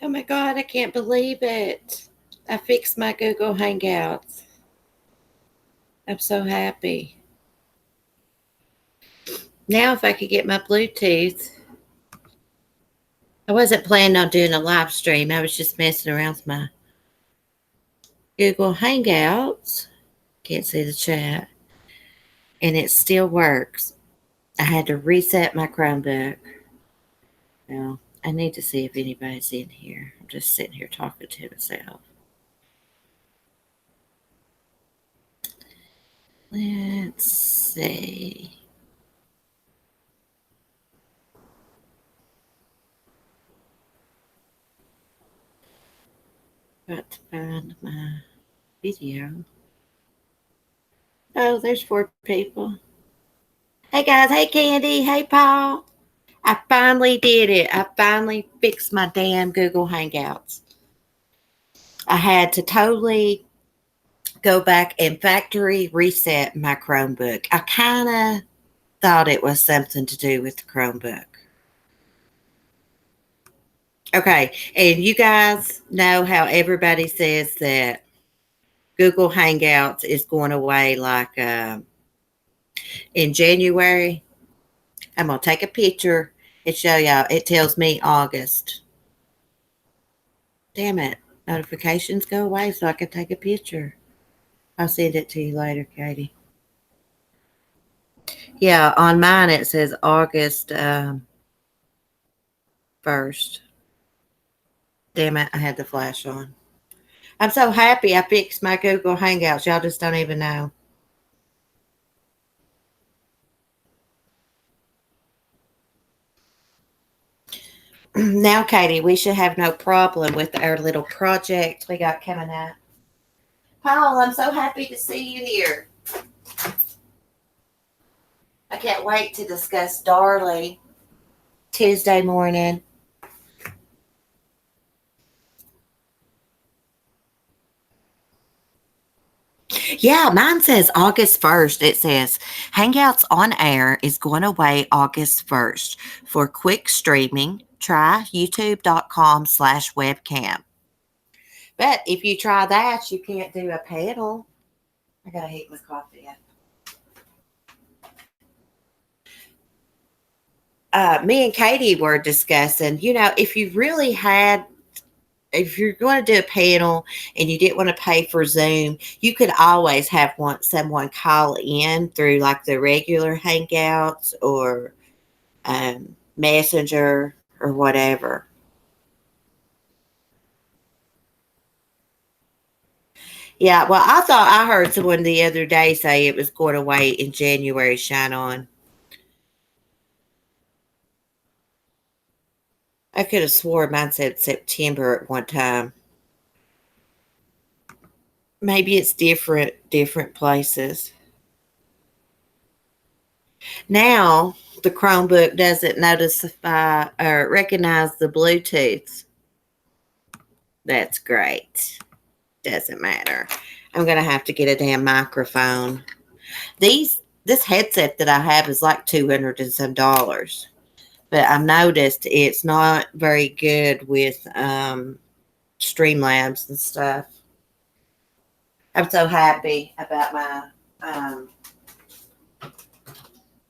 Oh my God, I can't believe it. I fixed my Google Hangouts. I'm so happy. Now, if I could get my Bluetooth, I wasn't planning on doing a live stream. I was just messing around with my Google Hangouts. Can't see the chat. And it still works. I had to reset my Chromebook. Well, I need to see if anybody's in here. I'm just sitting here talking to myself. Let's see. Got to find my video. Oh, there's 4 people. Hey guys, hey Candy, hey Paul. I finally did it. I finally fixed my damn Google Hangouts. I had to totally go back and factory reset my Chromebook. I kind of thought it was something to do with the Chromebook. Okay, and you guys know how everybody says that Google Hangouts is going away like in January. I'm going to take a picture and show y'all. It tells me August. Damn it. Notifications go away so I can take a picture. I'll send it to you later, Katie. Yeah, on mine it says August 1st. Damn it, I had the flash on. I'm so happy I fixed my Google Hangouts. Y'all just don't even know. Now, Katie, we should have no problem with our little project we got coming up. Paul, I'm so happy to see you here. I can't wait to discuss Darley Tuesday morning. Yeah, mine says August 1st. It says Hangouts on Air is going away August 1st. For quick streaming, try youtube.com/webcam. But if you try that, you can't do a panel. I gotta heat my coffee up. Me and Katie were discussing, if you're going to do a panel and you didn't want to pay for Zoom, you could always have someone call in through like the regular Hangouts or Messenger or whatever. Yeah, well, I thought I heard someone the other day say it was going away in January. Shine on. I could have swore mine said September at one time. Maybe it's different places. Now the Chromebook doesn't notify or recognize the Bluetooth. That's great. Doesn't matter. I'm gonna have to get a damn microphone. This headset that I have is like $200 and some dollars, but I've noticed it's not very good with Streamlabs and stuff. I'm so happy about my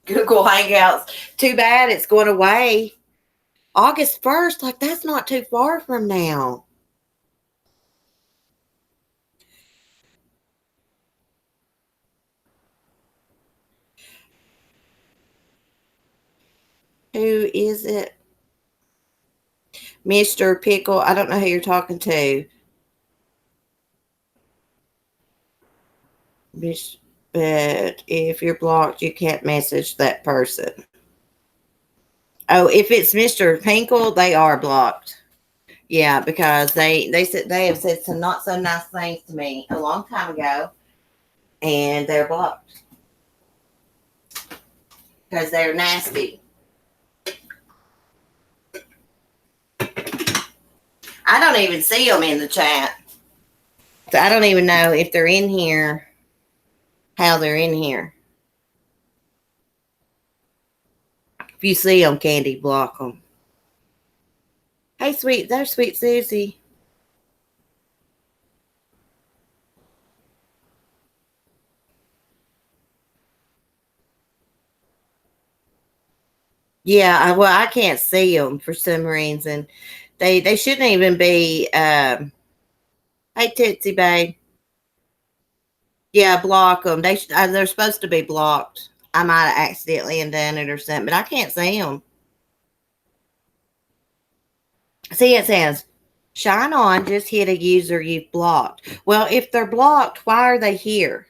Google Hangouts. Too bad it's going away August 1st. Like, that's not too far from now. Who is it? Mr. Pickle. I don't know who you're talking to. But if you're blocked, you can't message that person. Oh, if it's Mr. Pinkle, they are blocked. Yeah, because they have said some not so nice things to me a long time ago, and they're blocked because they're nasty. I don't even see them in the chat, so I don't even know if they're in here, how they're in here. If you see them, Candy, block them. Hey, there's Sweet Susie. Yeah, well, I can't see them for some reason. They shouldn't even be. Hey, Tootsie Babe. Yeah, block them. They're supposed to be blocked. I might have accidentally done it or something, but I can't see them. See, it says, "Shine on. Just hit a user you've blocked." Well, if they're blocked, why are they here?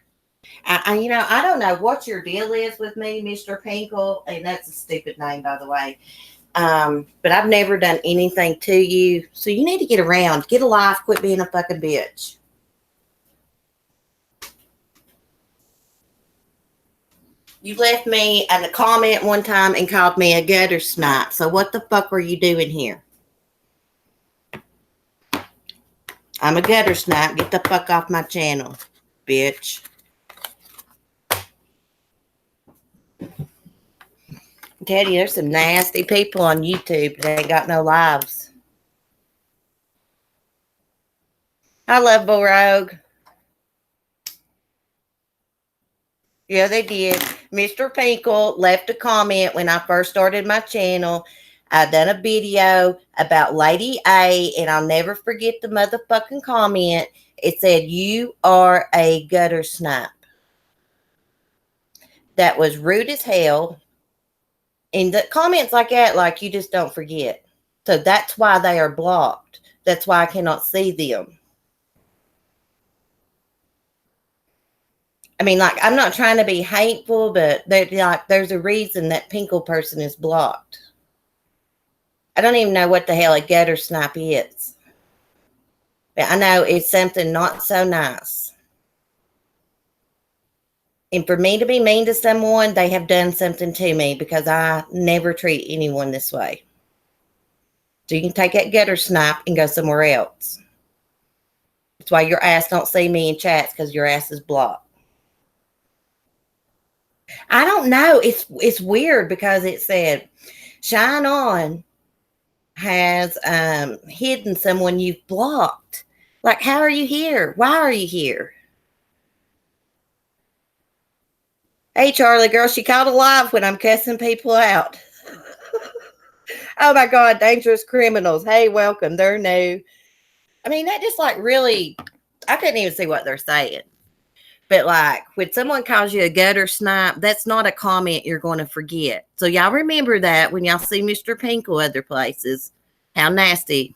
I don't know what your deal is with me, Mister Pinkle, and that's a stupid name, by the way. But I've never done anything to you, so you need to get around, get a life, quit being a fucking bitch. You left me a comment one time and called me a gutter snipe. So what the fuck were you doing here? I'm a gutter snipe. Get the fuck off my channel, bitch. I tell you, there's some nasty people on YouTube that ain't got no lives. I love Rogue. Yeah, they did. Mr. Pinkle left a comment when I first started my channel. I done a video about Lady A, and I'll never forget the motherfucking comment. It said, "You are a gutter snipe." That was rude as hell. And the comments like that, like, you just don't forget. So that's why they are blocked. That's why I cannot see them. I mean, like, I'm not trying to be hateful, but there's a reason that Pinkle person is blocked. I don't even know what the hell a gutter snipe is. But I know it's something not so nice. And for me to be mean to someone, they have done something to me, because I never treat anyone this way. So you can take that gutter snipe and go somewhere else. That's why your ass don't see me in chats, because your ass is blocked. I don't know. It's weird because it said Shine On has hidden someone you've blocked. Like, how are you here? Why are you here? Hey, Charlie girl, she called a live when I'm cussing people out. Oh my God, dangerous criminals. Hey, welcome. They're new. I mean, that just like really, I couldn't even see what they're saying. But like when someone calls you a gutter snipe, that's not a comment you're going to forget. So y'all remember that when y'all see Mr. Pinkle other places, how nasty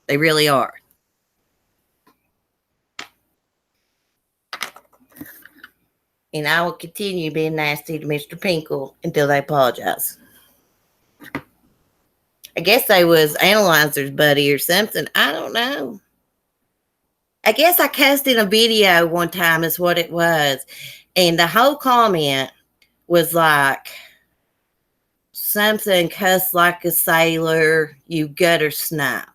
they really are. And I will continue being nasty to Mr. Pinkle until they apologize. I guess they was Analyzer's buddy or something. I don't know. I guess I cussed in a video one time is what it was. And the whole comment was like something cuss like a sailor, you gutter snipe.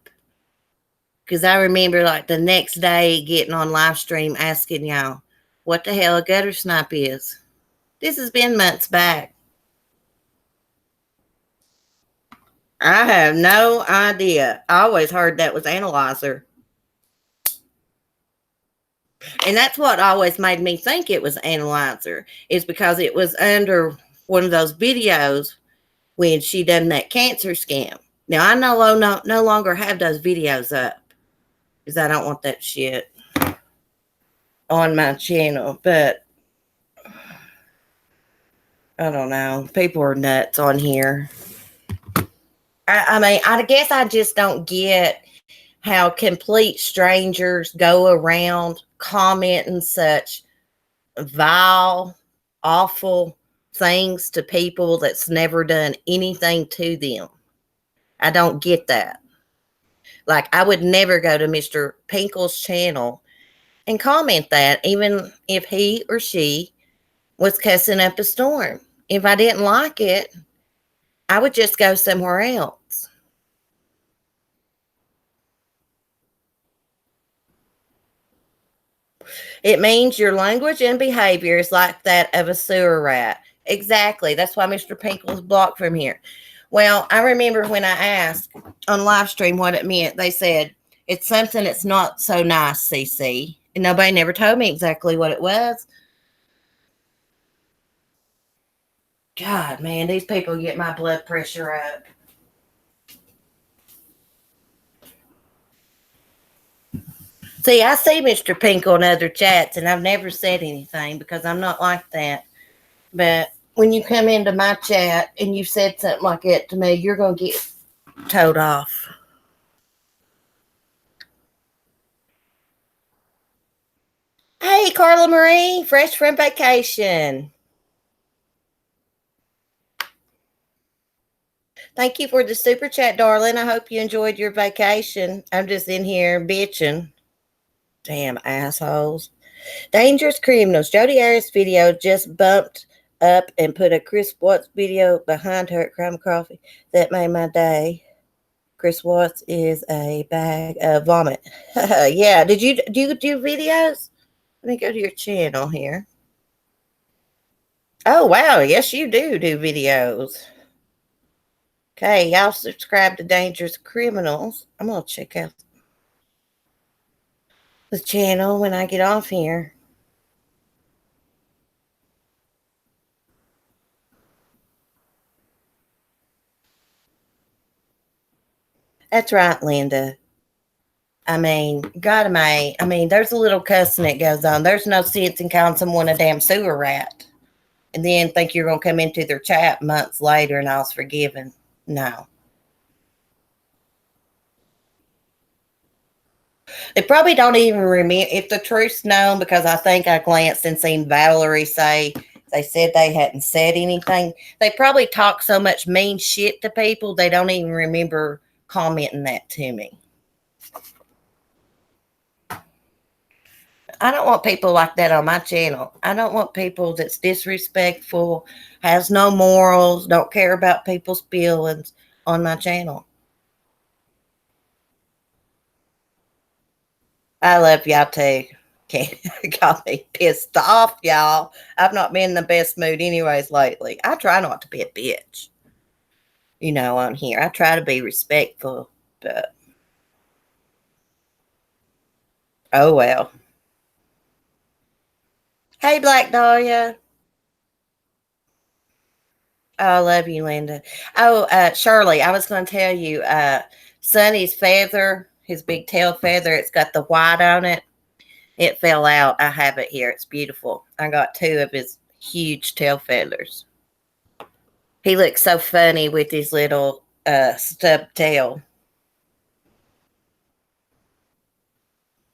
Because I remember like the next day getting on live stream asking y'all what the hell a gutter snipe is. This has been months back. I have no idea. I always heard that was Analyzer. And that's what always made me think it was Analyzer, is because it was under one of those videos when she done that cancer scam. Now, I no longer have those videos up because I don't want that shit on my channel. But I don't know. People are nuts on here. I mean, I guess I just don't get how complete strangers go around commenting such vile, awful things to people that's never done anything to them. I don't get that. Like, I would never go to Mr. Pinkle's channel and comment that, even if he or she was cussing up a storm. If I didn't like it, I would just go somewhere else. It means your language and behavior is like that of a sewer rat. Exactly. That's why Mr. Pinkle is blocked from here. Well, I remember when I asked on live stream what it meant, they said it's something that's not so nice, CC. And nobody never told me exactly what it was. God, man, these people get my blood pressure up. See, I see Mr. Pink on other chats, and I've never said anything because I'm not like that. But when you come into my chat and you said something like that to me, you're going to get told off. Hey, Carla Marie, fresh from vacation. Thank you for the super chat, darling. I hope you enjoyed your vacation. I'm just in here bitching. Damn assholes. Dangerous criminals. Jodi Arias' video just bumped up and put a Chris Watts video behind her at Crime Coffee. That made my day. Chris Watts is a bag of vomit. Yeah. Did you do videos? Let me go to your channel here. Oh, wow. Yes, you do videos. Okay. Y'all subscribe to Dangerous Criminals. I'm going to check out the channel when I get off here. That's right, Linda. I mean, God, I mean, there's a little cussing that goes on. There's no sense in calling someone a damn sewer rat and then think you're going to come into their chat months later and I was forgiven. No. They probably don't even remember if the truth's known, because I think I glanced and seen Valerie say they said they hadn't said anything. They probably talk so much mean shit to people they don't even remember commenting that to me. I don't want people like that on my channel. I don't want people that's disrespectful, has no morals, don't care about people's feelings on my channel. I love y'all too. Got me pissed off, y'all. I've not been in the best mood anyways lately. I try not to be a bitch, on here. I try to be respectful, but oh well. Hey, Black Dahlia. Oh, I love you, Linda. Oh, Shirley, I was going to tell you, Sonny's feather, his big tail feather, it's got the white on it. It fell out. I have it here. It's beautiful. I got 2 of his huge tail feathers. He looks so funny with his little stub tail.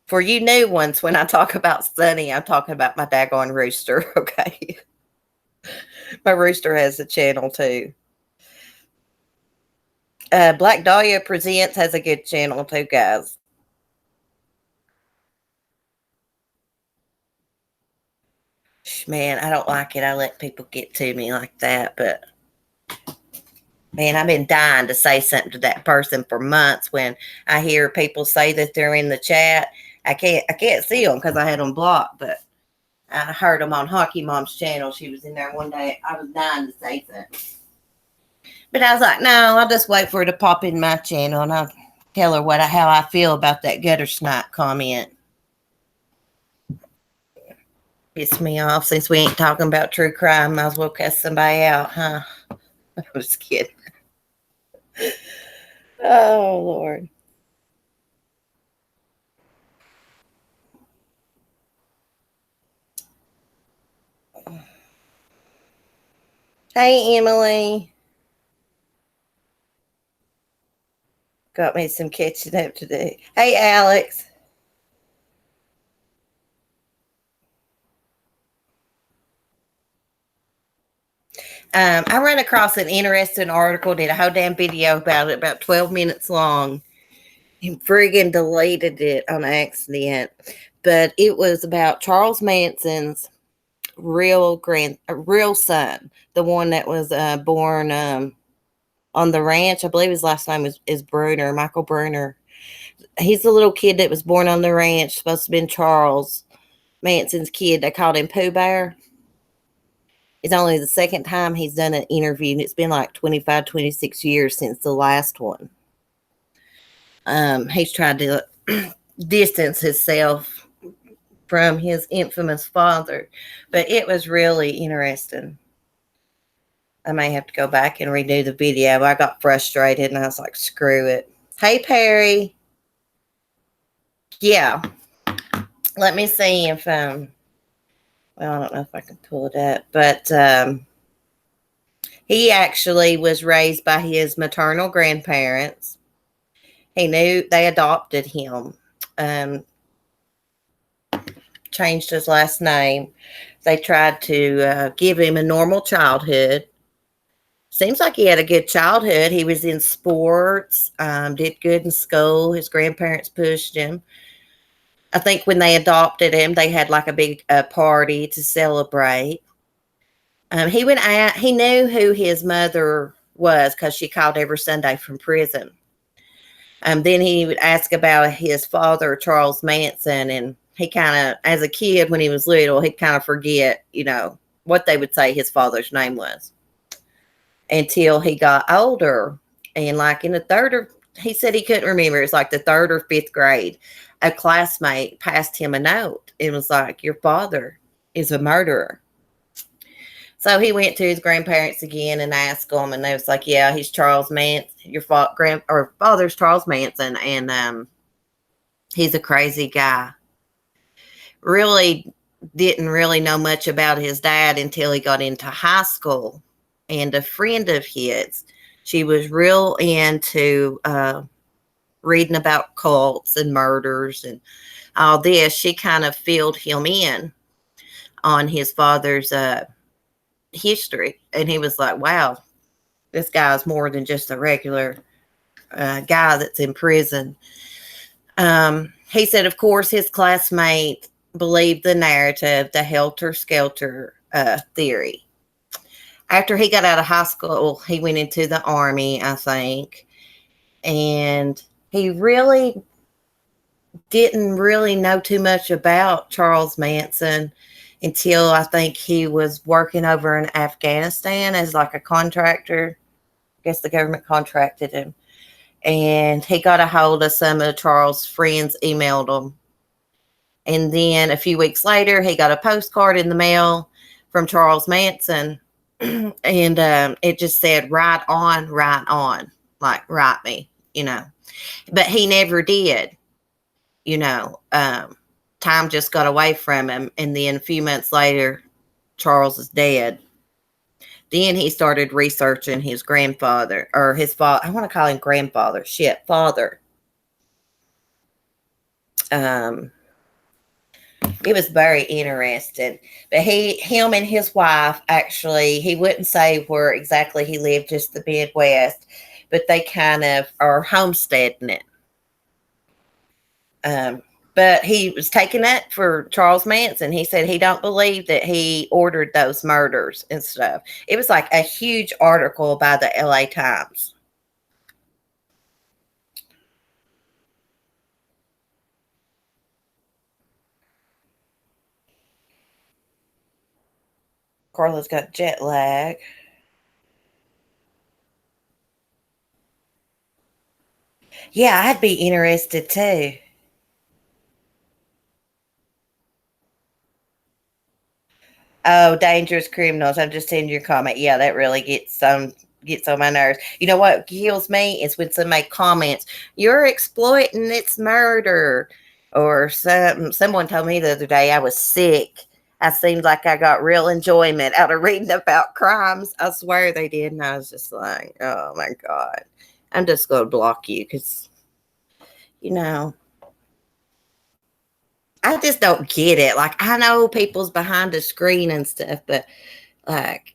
For you new ones, when I talk about Sonny, I'm talking about my daggone rooster, okay? My rooster has a channel too. Black Dahlia Presents has a good channel too, guys. Man, I don't like it. I let people get to me like that, but man, I've been dying to say something to that person for months. When I hear people say that they're in the chat, I can't see them because I had them blocked, but I heard them on Hockey Mom's channel. She was in there one day. I was dying to say something, but I was like, no, I'll just wait for her to pop in my channel and I'll tell her how I feel about that gutter snipe comment. Piss me off. Since we ain't talking about true crime, might as well cuss somebody out, huh? I was kidding. Oh, Lord. Hey, Emily. Got me some catching up to do. Hey, Alex. I ran across an interesting article, did a whole damn video about it, about 12 minutes long, and friggin' deleted it on accident. But it was about Charles Manson's real son, the one that was born on the ranch. I believe his last name is Bruner, Michael Bruner. He's the little kid that was born on the ranch, supposed to have been Charles Manson's kid. They called him Pooh Bear. It's only the second time he's done an interview, and it's been like 25, 26 years since the last one. He's tried to distance himself from his infamous father, but it was really interesting. I may have to go back and redo the video. I got frustrated and I was like, screw it. Hey, Perry. Yeah. Let me see if, well, I don't know if I can pull it up, but he actually was raised by his maternal grandparents. He knew they adopted him, changed his last name. They tried to give him a normal childhood. Seems like he had a good childhood. He was in sports, did good in school. His grandparents pushed him. I think when they adopted him, they had like a big party to celebrate. He knew who his mother was because she called every Sunday from prison. Then he would ask about his father, Charles Manson, and he kind of, as a kid when he was little, he'd kind of forget, what they would say his father's name was until he got older. And like in the he said he couldn't remember. It was like the third or fifth grade. A classmate passed him a note. It was like, your father is a murderer. So he went to his grandparents again and asked them, and they was like, yeah, he's Charles Manson. Your father's Charles Manson, and he's a crazy guy. Really didn't really know much about his dad until he got into high school. And a friend of his, she was real into reading about cults and murders and all this. She kind of filled him in on his father's history. And he was like, wow, this guy's more than just a regular guy that's in prison. He said, of course, his classmate believed the narrative, the helter-skelter theory. After he got out of high school, he went into the Army, I think. And he really didn't really know too much about Charles Manson until I think he was working over in Afghanistan as like a contractor. I guess the government contracted him. And he got a hold of some of Charles' friends, emailed him. And then a few weeks later, he got a postcard in the mail from Charles Manson. And it just said, right on, like, write me, But he never did, time just got away from him. And then a few months later, Charles is dead. Then he started researching his grandfather, or his father. I want to call him grandfather. Father. It was very interesting. But him and his wife, actually, he wouldn't say where exactly he lived, just the Midwest, but they kind of are homesteading it. But he was taking that for Charles Manson. He said he don't believe that he ordered those murders and stuff. It was like a huge article by the LA Times. Carla's got jet lag. Yeah, I'd be interested too. Oh, dangerous criminals. I'm just seeing your comment. Yeah, that really gets on my nerves. You know what kills me is when somebody comments, "You're exploiting its murder," or someone told me the other day I was sick. I seemed like I got real enjoyment out of reading about crimes. I swear they did, and I was just like, "Oh my God, I'm just going to block you," because you know I just don't get it. Like, I know people's behind the screen and stuff, but like,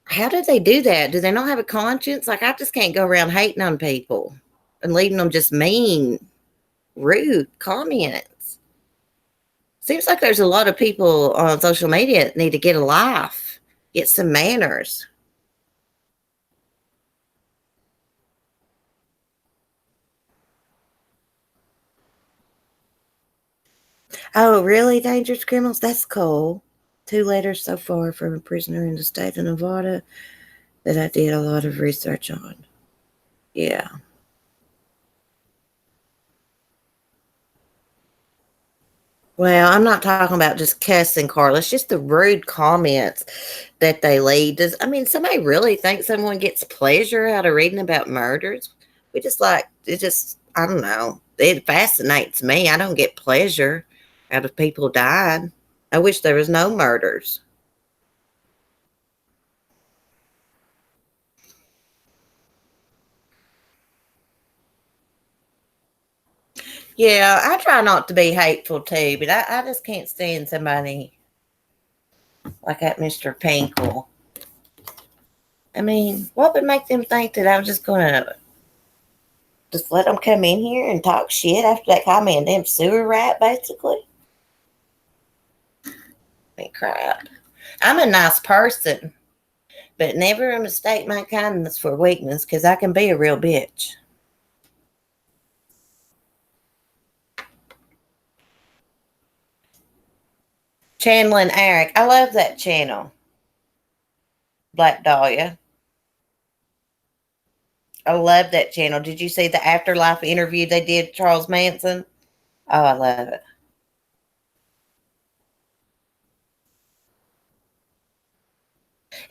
how did they do that? Do they not have a conscience? Like, I just can't go around hating on people and leaving them just mean, rude comments. Seems like there's a lot of people on social media that need to get a life, get some manners. Oh, really? Dangerous criminals? That's cool. 2 letters so far from a prisoner in the state of Nevada that I did a lot of research on. Yeah. Well, I'm not talking about just cussing, Carla. It's just the rude comments that they leave. I mean, somebody really think someone gets pleasure out of reading about murders? We just like, I don't know. It fascinates me. I don't get pleasure out of people dying. I wish there was no murders. Yeah, I try not to be hateful too, but I just can't stand somebody like that Mr. Pinkle. I mean, what would make them think that I was just going to just let them come in here and talk shit after that call me a damn sewer rat, basically? I mean, crap. I'm a nice person, but never mistake my kindness for weakness because I can be a real bitch. Channeling Eric. I love that channel. Black Dahlia. I love that channel. Did you see the afterlife interview they did Charles Manson? Oh, I love it.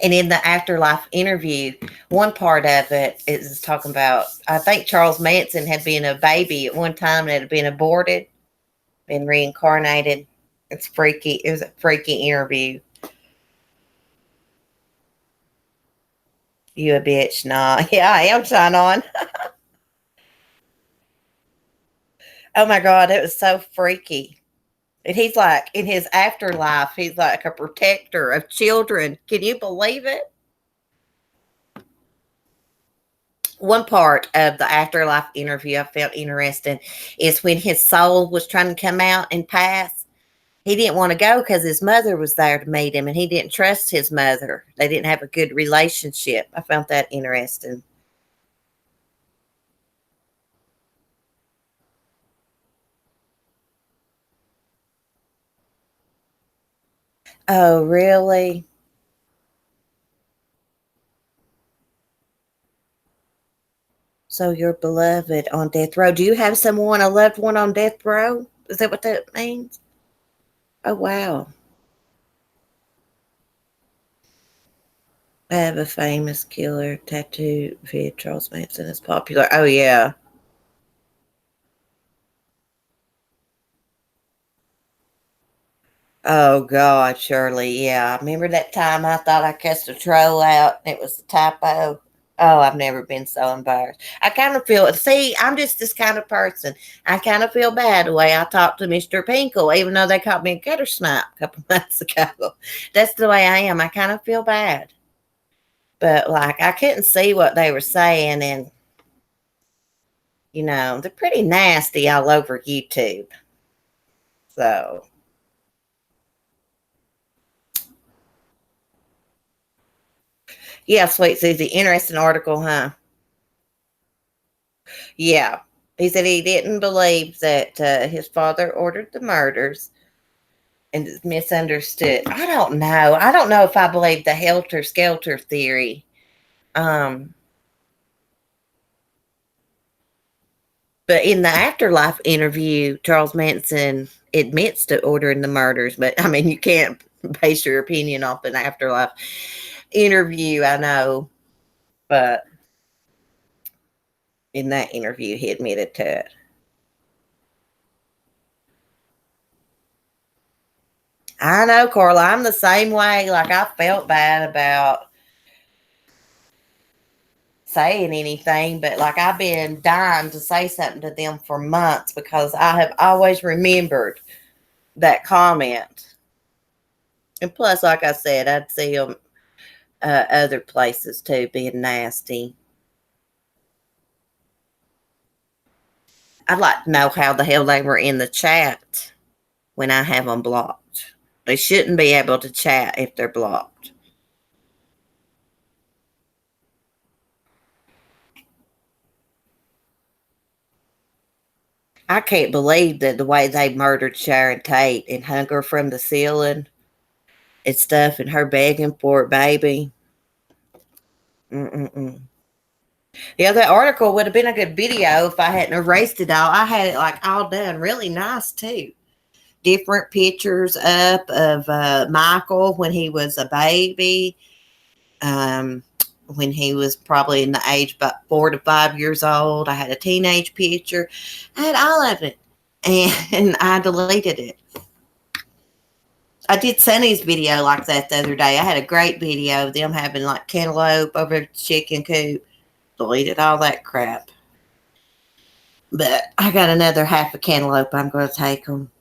And in the afterlife interview, one part of it is talking about, I think Charles Manson had been a baby at one time that had been aborted, been reincarnated. It's freaky. It was a freaky interview. You a bitch? Nah. Yeah, I am, Shine On. Oh my God, it was so freaky. And he's like, in his afterlife, he's like a protector of children. Can you believe it? One part of the afterlife interview I felt interesting is when his soul was trying to come out and pass. He didn't want to go because his mother was there to meet him, and he didn't trust his mother. They didn't have a good relationship. I found that interesting. Oh, really? So you're beloved on death row. Do you have someone, a loved one on death row? Is that what that means? Oh, wow. I have a famous killer tattoo via Charles Manson is popular. Oh, yeah. Oh, God, Shirley. Yeah. Remember that time I thought I cussed a troll out and it was a typo? Oh, I've never been so embarrassed. I kind of feel, see, I'm just this kind of person. I kind of feel bad the way I talked to Mr. Pinkle, even though they caught me a gutter snipe a couple months ago. That's the way I am. I kind of feel bad. But, like, I couldn't see what they were saying. And, they're pretty nasty all over YouTube. So, yeah, Sweet Susie, interesting article, huh? Yeah. He said he didn't believe that his father ordered the murders and it's misunderstood. I don't know. I don't know if I believe the helter skelter theory. Um, but in the afterlife interview, Charles Manson admits to ordering the murders. But I mean, you can't base your opinion off an afterlife interview, I know. But in that interview, he admitted to it. I know, Carla. I'm the same way. Like, I felt bad about saying anything, but like I've been dying to say something to them for months because I have always remembered that comment. And plus, like I said, I'd see them other places too being nasty. I'd like to know how the hell they were in the chat when I have them blocked. They shouldn't be able to chat if they're blocked. I can't believe that the way they murdered Sharon Tate and hung her from the ceiling. and stuff, and her begging for it, baby. Mm-mm-mm. Yeah, that article would have been a good video if I hadn't erased it all. I had it like all done really nice too. Different pictures up of Michael when he was a baby, um, when he was probably in the age about 4 to 5 years old. I had a teenage picture. I had all of it, and I deleted it. I did Sunny's video like that the other day. I had a great video of them having like cantaloupe over the chicken coop. Deleted all that crap. But I got another half a cantaloupe. I'm going to take them.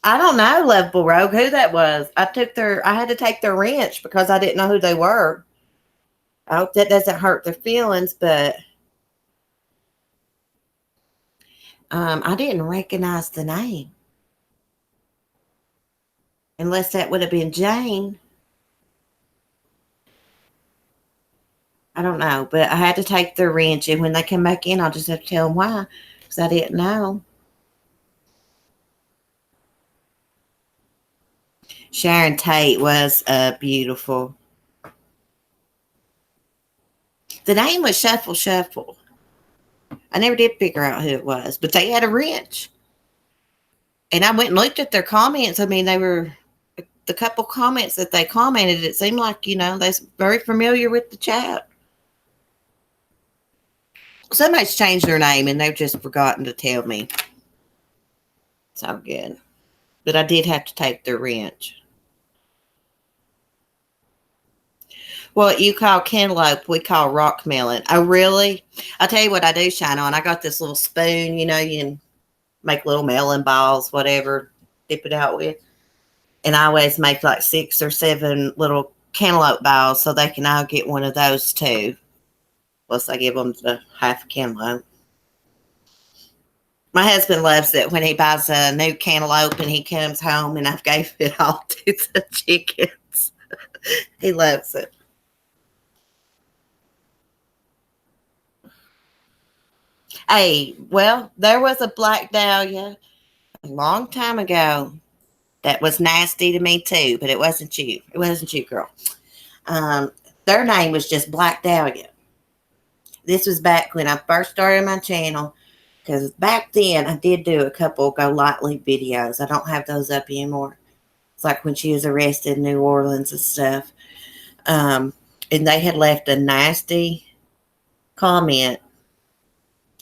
I don't know, Lovable Rogue, who that was. I had to take their wrench because I didn't know who they were. I hope that doesn't hurt their feelings, but I didn't recognize the name. Unless that would have been Jane. I don't know, but I had to take their wrench, and when they come back in, I'll just have to tell them why, because I didn't know. Sharon Tate was beautiful. The name was Shuffle Shuffle. I never did figure out who it was, but they had a wrench. And I went and looked at their comments. I mean, they were the couple comments that they commented. It seemed like, they're very familiar with the chat. Somebody's changed their name and they've just forgotten to tell me. It's all good. But I did have to take their wrench. What you call cantaloupe, we call rock melon. Oh, really? I'll tell you what I do shine on. I got this little spoon, you can make little melon balls, whatever, dip it out with. And I always make like 6 or 7 little cantaloupe balls so they can all get one of those too. Plus, I give them the half a cantaloupe. My husband loves it when he buys a new cantaloupe and he comes home and I've gave it all to the chickens. He loves it. Hey, well, there was a black dahlia a long time ago that was nasty to me too, but it wasn't you. It wasn't you, girl. Their name was just Black Dahlia. This was back when I first started my channel, because back then I did do a couple Go Lightly videos. I don't have those up anymore. It's like when she was arrested in New Orleans and stuff. And they had left a nasty comment.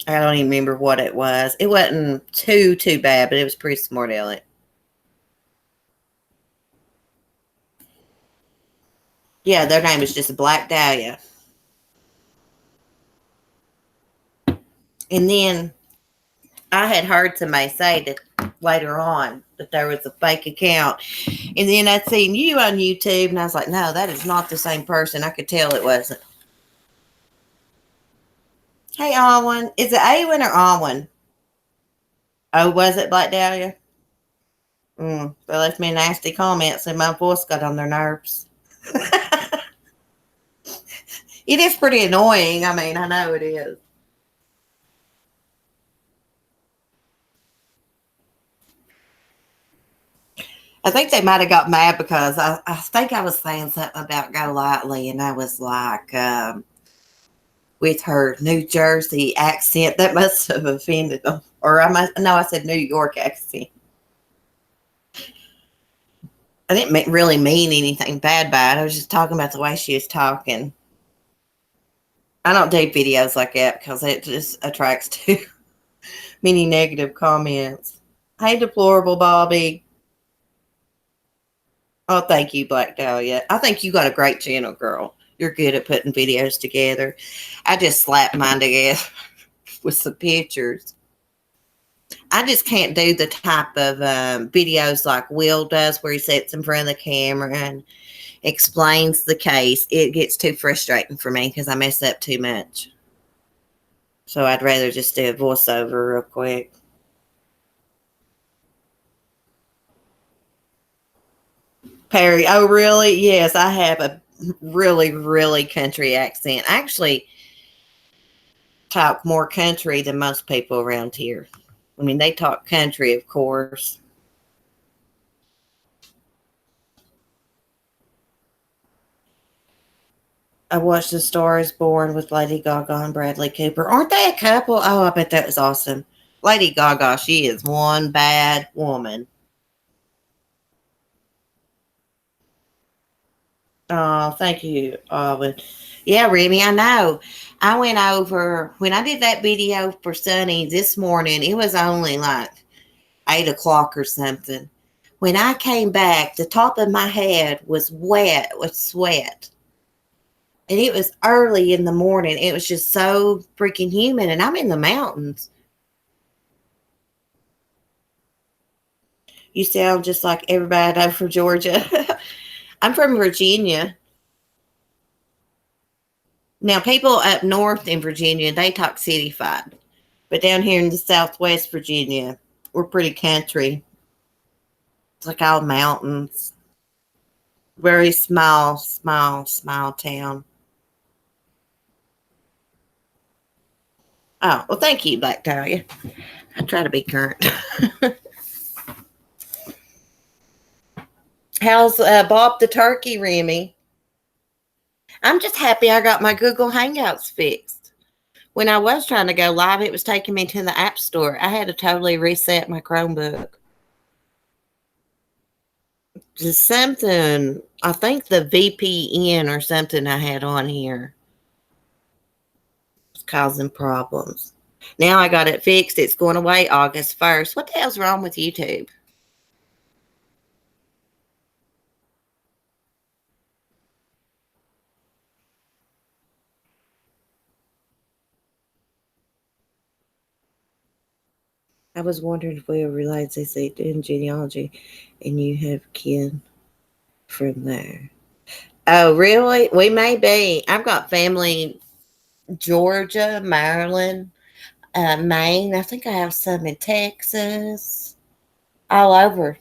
I don't even remember what it was. It wasn't too bad, but it was pretty smart aleck. Yeah, their name was just Black Dahlia. And then I had heard somebody say that later on that there was a fake account. And then I'd seen you on YouTube, and I was like, no, that is not the same person. I could tell it wasn't. Hey, Alwyn. Is it Awen or Alwyn? Oh, was it Black Dahlia? They left me a nasty comment, so my voice got on their nerves. It is pretty annoying. I mean, I know it is. I think they might have got mad because I think I was saying something about Go Lightly, and I was like, with her New Jersey accent, that must have offended them. Or I said New York accent. I didn't really mean anything bad by it. I was just talking about the way she was talking. I don't do videos like that because it just attracts too many negative comments. Hey, Deplorable Bobby. Oh, thank you, Black Dahlia. I think you got a great channel, girl. You're good at putting videos together. I just slapped mine together with some pictures. I just can't do the type of videos like Will does where he sits in front of the camera and explains the case. It gets too frustrating for me because I mess up too much. So I'd rather just do a voiceover real quick. Perry, oh really? Yes, I have a really, really country accent. I actually talk more country than most people around here. I mean, they talk country, of course. I watched The Star is Born with Lady Gaga and Bradley Cooper. Aren't they a couple? Oh, I bet that was awesome. Lady Gaga, she is one bad woman. Oh, thank you, Alvin. Yeah, Remy, I know. I went over when I did that video for Sunny this morning. It was only like 8 o'clock or something. When I came back, the top of my head was wet with sweat. And it was early in the morning. It was just so freaking humid. And I'm in the mountains. You sound just like everybody I know from Georgia. I'm from Virginia. Now, people up north in Virginia, they talk cityfied. But down here in the southwest Virginia, we're pretty country. It's like all mountains. Very small town. Oh, well, thank you, Black Dahlia. I try to be current. How's Bob the Turkey, Remy? I'm just happy I got my Google Hangouts fixed. When I was trying to go live, it was taking me to the App Store. I had to totally reset my Chromebook. Just something, I think the VPN or something I had on here was causing problems. Now I got it fixed. It's going away August 1st. What the hell's wrong with YouTube? I was wondering if we were related. They say in genealogy, and you have kin from there. Oh, really? We may be. I've got family Georgia, Maryland, Maine. I think I have some in Texas, all over.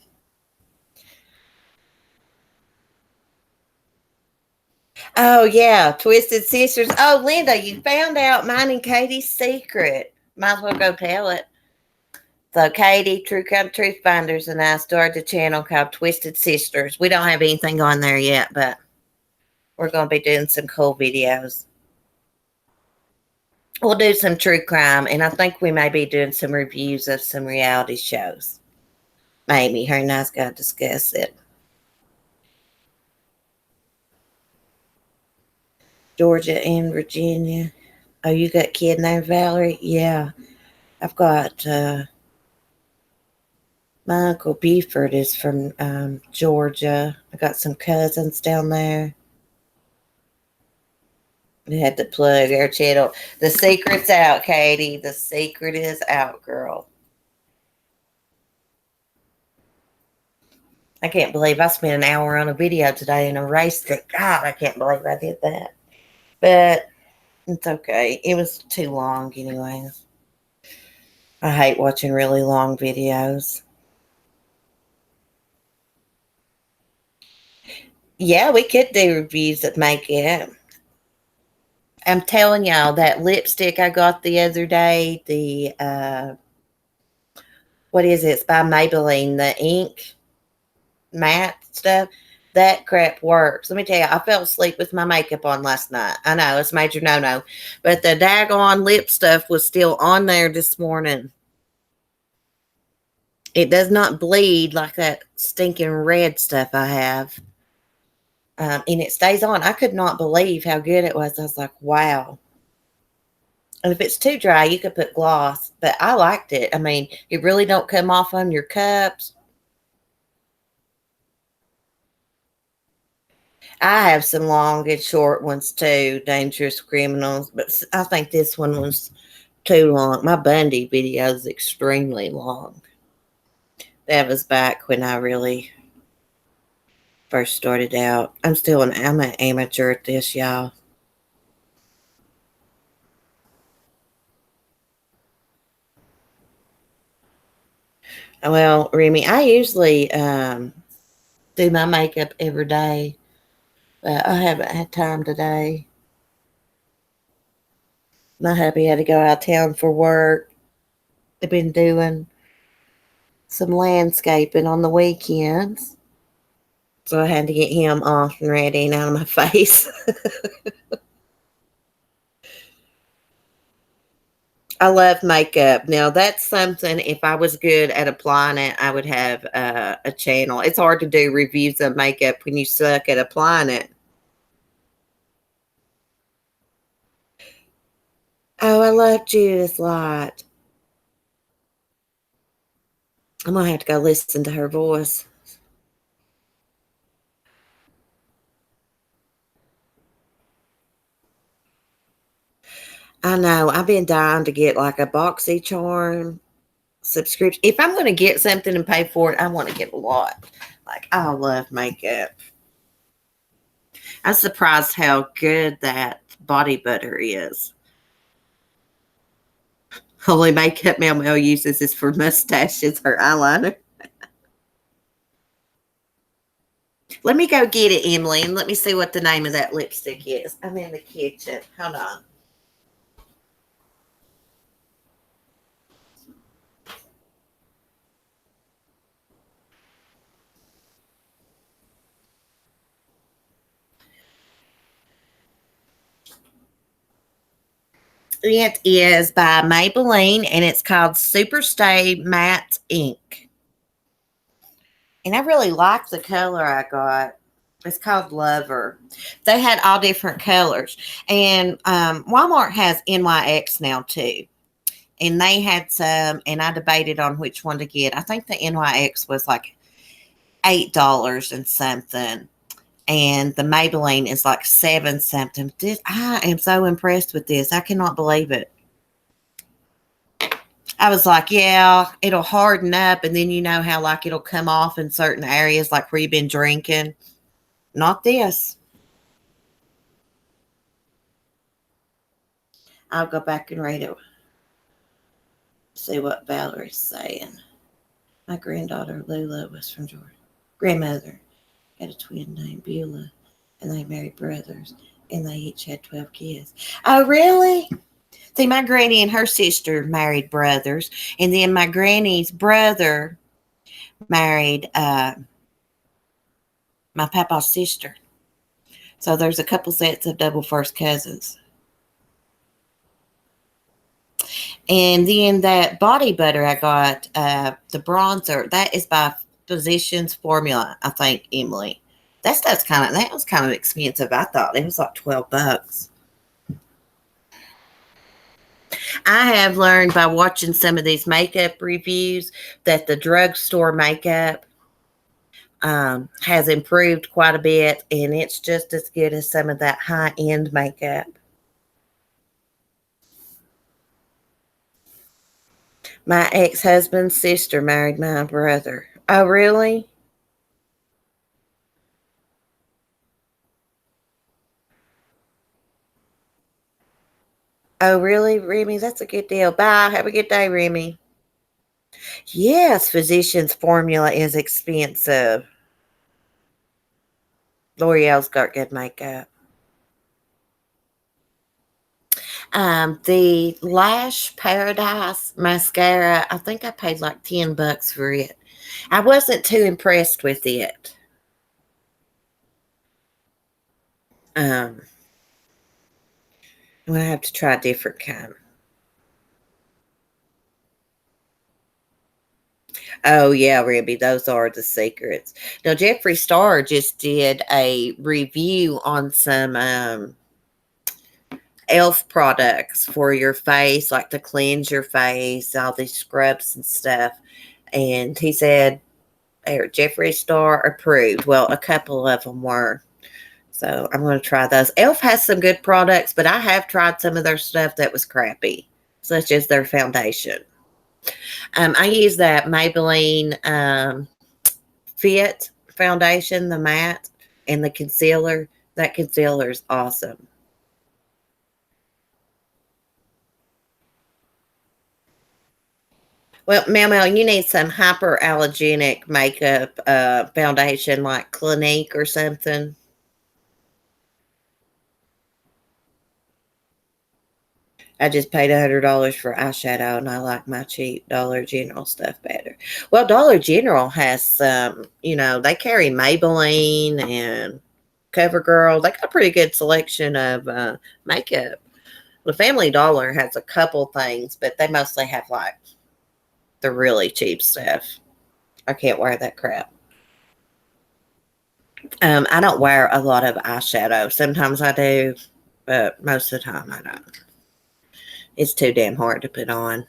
Oh, yeah. Twisted Sisters. Oh, Linda, you found out mine and Katie's secret. Might as well go tell it. So, Katie, True Crime Truth Finders, and I started a channel called Twisted Sisters. We don't have anything on there yet, but we're going to be doing some cool videos. We'll do some true crime, and I think we may be doing some reviews of some reality shows. Maybe her and I's got to discuss it. Georgia and Virginia. Oh, you got a kid named Valerie? Yeah. I've got my Uncle Buford is from Georgia. I got some cousins down there. We had to plug our channel. The secret's out, Katie. The secret is out, girl. I can't believe I spent an hour on a video today and erased it. God, I can't believe I did that. But it's okay. It was too long anyway. I hate watching really long videos. Yeah, we could do reviews that make it. I'm telling y'all, that lipstick I got the other day, the what is it? It's by Maybelline, the ink matte stuff. That crap works. Let me tell you, I fell asleep with my makeup on last night. I know it's a major no-no, but the daggone lip stuff was still on there this morning. It does not bleed like that stinking red stuff I have. And it stays on. I could not believe how good it was. I was like, wow. And if it's too dry, you could put gloss, but I liked it. I mean, it really don't come off on your cups. I have some long and short ones too, Dangerous Criminals, but I think this one was too long. My Bundy video is extremely long. That was back when I really first started out. I'm an amateur at this, y'all. Well, Remy, I usually do my makeup every day, but I haven't had time today. My hubby had to go out of town for work. They've been doing some landscaping on the weekends. So I had to get him off and ready and out of my face. I love makeup. Now, that's something, if I was good at applying it, I would have a channel. It's hard to do reviews of makeup when you suck at applying it. Oh, I love Judith Light. I'm going to have to go listen to her voice. I know. I've been dying to get like a BoxyCharm subscription. If I'm going to get something and pay for it, I want to get a lot. Like, I love makeup. I'm surprised how good that body butter is. Only makeup Mel uses is for mustaches or eyeliner. Let me go get it, Emily, and let me see what the name of that lipstick is. I'm in the kitchen. Hold on. It is by Maybelline, and it's called Superstay Matte Ink. And I really like the color I got. It's called Lover. They had all different colors. And Walmart has NYX now, too. And they had some, and I debated on which one to get. I think the NYX was like $8 and something. And the Maybelline is like 7 something. I am so impressed with this. I cannot believe it. I was like, yeah, it'll harden up, and then you know how like it'll come off in certain areas, like where you've been drinking. Not this. I'll go back and read it. See what Valerie's saying. My granddaughter Lula was from Georgia. Grandmother had a twin named Beulah, and they married brothers, and they each had 12 kids. Oh, really? See, my granny and her sister married brothers, and then my granny's brother married my papa's sister. So there's a couple sets of double first cousins. And then that body butter I got, the bronzer, that is by Physicians Formula, I think, Emily. That was kind of expensive. I thought it was like $12. I have learned by watching some of these makeup reviews that the drugstore makeup has improved quite a bit, and it's just as good as some of that high-end makeup. My ex-husband's sister married my brother. Oh, really? Oh, really, Remy? That's a good deal. Bye. Have a good day, Remy. Yes, Physicians Formula is expensive. L'Oreal's got good makeup. The Lash Paradise mascara, I think I paid like $10 for it. I wasn't too impressed with it. I'm gonna have to try a different kind. Oh yeah, Ruby, those are the secrets. Now Jeffree Star just did a review on some elf products for your face, like to cleanse your face, all these scrubs and stuff. And he said Jeffree Star approved. Well, a couple of them were. So I'm going to try those. Elf has some good products, but I have tried some of their stuff that was crappy, such as their foundation. I use that Maybelline Fit foundation, the matte, and the concealer. That concealer is awesome. Well, Mel, you need some hyperallergenic makeup foundation like Clinique or something. I just paid $100 for eyeshadow, and I like my cheap Dollar General stuff better. Well, Dollar General has some, they carry Maybelline and CoverGirl. They got a pretty good selection of makeup. The Family Dollar has a couple things, but they mostly have like the really cheap stuff. I can't wear that crap. I don't wear a lot of eyeshadow. Sometimes I do, but most of the time I don't. It's too damn hard to put on.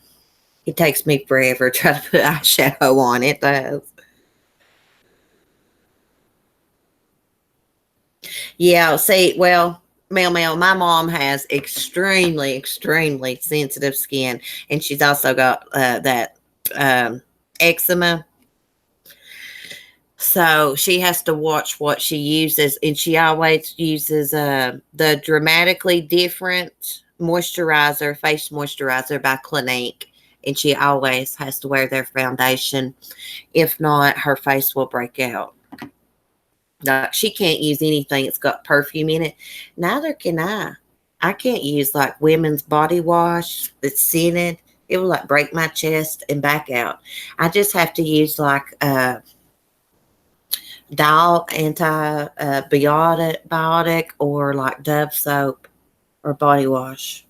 It takes me forever to try to put eyeshadow on. It does. Yeah, see, well, Mel, my mom has extremely, extremely sensitive skin, and she's also got that eczema. So she has to watch what she uses, and she always uses the Dramatically Different moisturizer, face moisturizer by Clinique, and she always has to wear their foundation. If not, her face will break out. Like she can't use anything that's got perfume in it. Neither can I. I can't use like women's body wash that's scented. It will like break my chest and back out. I just have to use like Dial antibiotic or like Dove soap or body wash.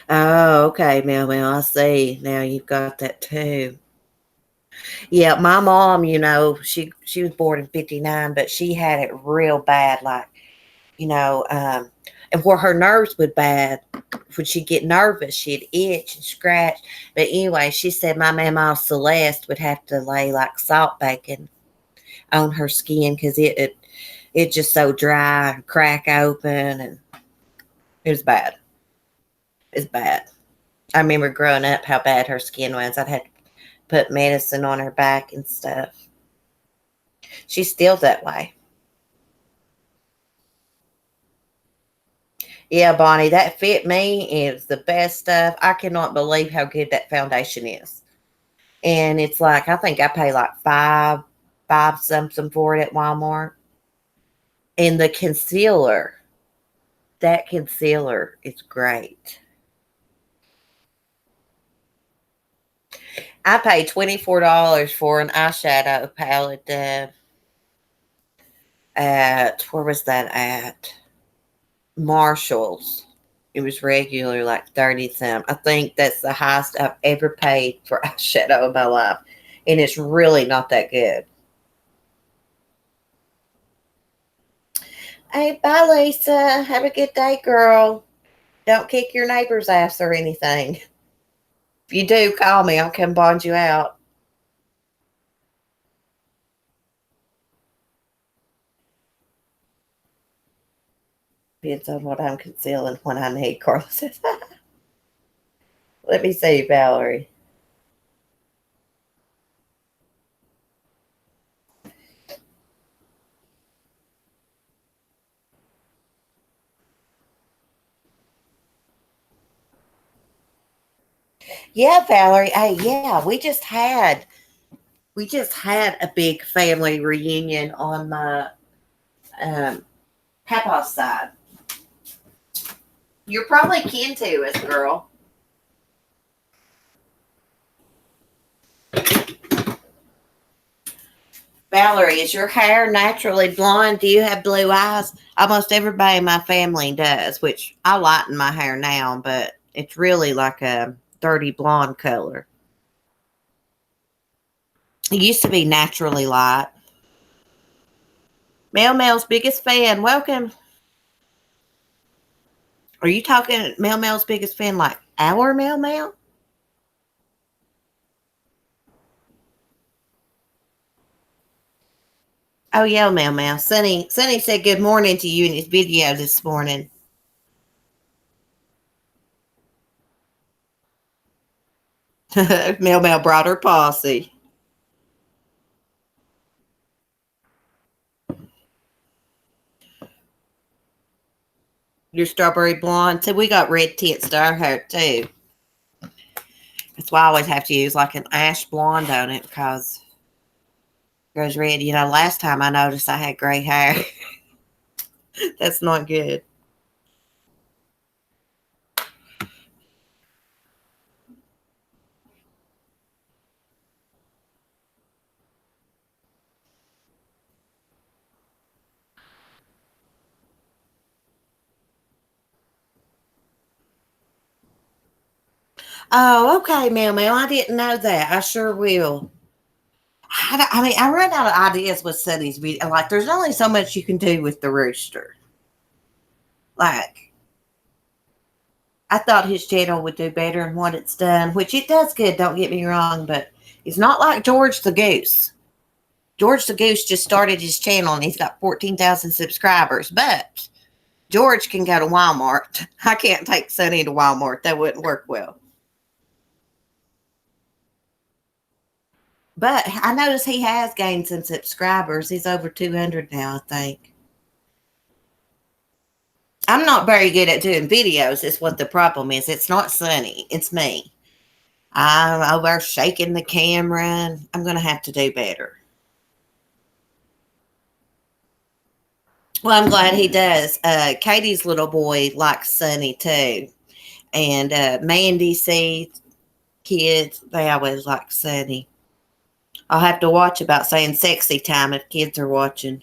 Oh, okay, Mel. I see. Now you've got that too. Yeah, my mom, she was born in '59, but she had it real bad, like, you know, and where her nerves would bad, when she'd get nervous, she'd itch and scratch. But anyway, she said my mama Celeste would have to lay like salt bacon on her skin because it just so dry and crack open, and it was bad. It's bad. I remember growing up how bad her skin was. I'd have to put medicine on her back and stuff. She's still that way. Yeah, Bonnie, that fit me is the best stuff. I cannot believe how good that foundation is. And it's like I think I pay like five something for it at Walmart. And the concealer, that concealer is great. I paid $24 for an eyeshadow palette at where was that at? Marshalls. It was regular like 30 cents. I think that's the highest I've ever paid for eyeshadow in my life. And it's really not that good. Hey, bye, Lisa. Have a good day, girl. Don't kick your neighbor's ass or anything. If you do, call me. I'll come bond you out. Depends on what I'm concealing when I need, Carla says. Let me see, Valerie. Yeah, Valerie. Hey, yeah, we just had a big family reunion on my um, papa's side. You're probably kin to us, girl. Valerie, is your hair naturally blonde? Do you have blue eyes? Almost everybody in my family does, which I lighten my hair now, but it's really like a dirty blonde color. It used to be naturally light. Mel's biggest fan. Welcome. Are you talking Mel's biggest fan like our Mel? Oh yeah, Mel. Sonny said good morning to you in his video this morning. Mel brought her posse. Your strawberry blonde. So we got red tints to our hair too. That's why I always have to use like an ash blonde on it because it goes red. Last time I noticed I had gray hair. That's not good. Oh, okay, Mel Mel. I didn't know that. I sure will. I mean, I run out of ideas with Sunny's video. Like, there's only so much you can do with the rooster. Like, I thought his channel would do better than what it's done, which it does good, don't get me wrong, but it's not like George the Goose. George the Goose just started his channel and he's got 14,000 subscribers, but George can go to Walmart. I can't take Sunny to Walmart. That wouldn't work well. But I notice he has gained some subscribers. He's over 200 now, I think. I'm not very good at doing videos, is what the problem is. It's not Sunny, it's me. I'm over shaking the camera, and I'm going to have to do better. Well, I'm glad he does. Katie's little boy likes Sunny too. And Mandy sees kids, they always like Sunny. I'll have to watch about saying sexy time if kids are watching.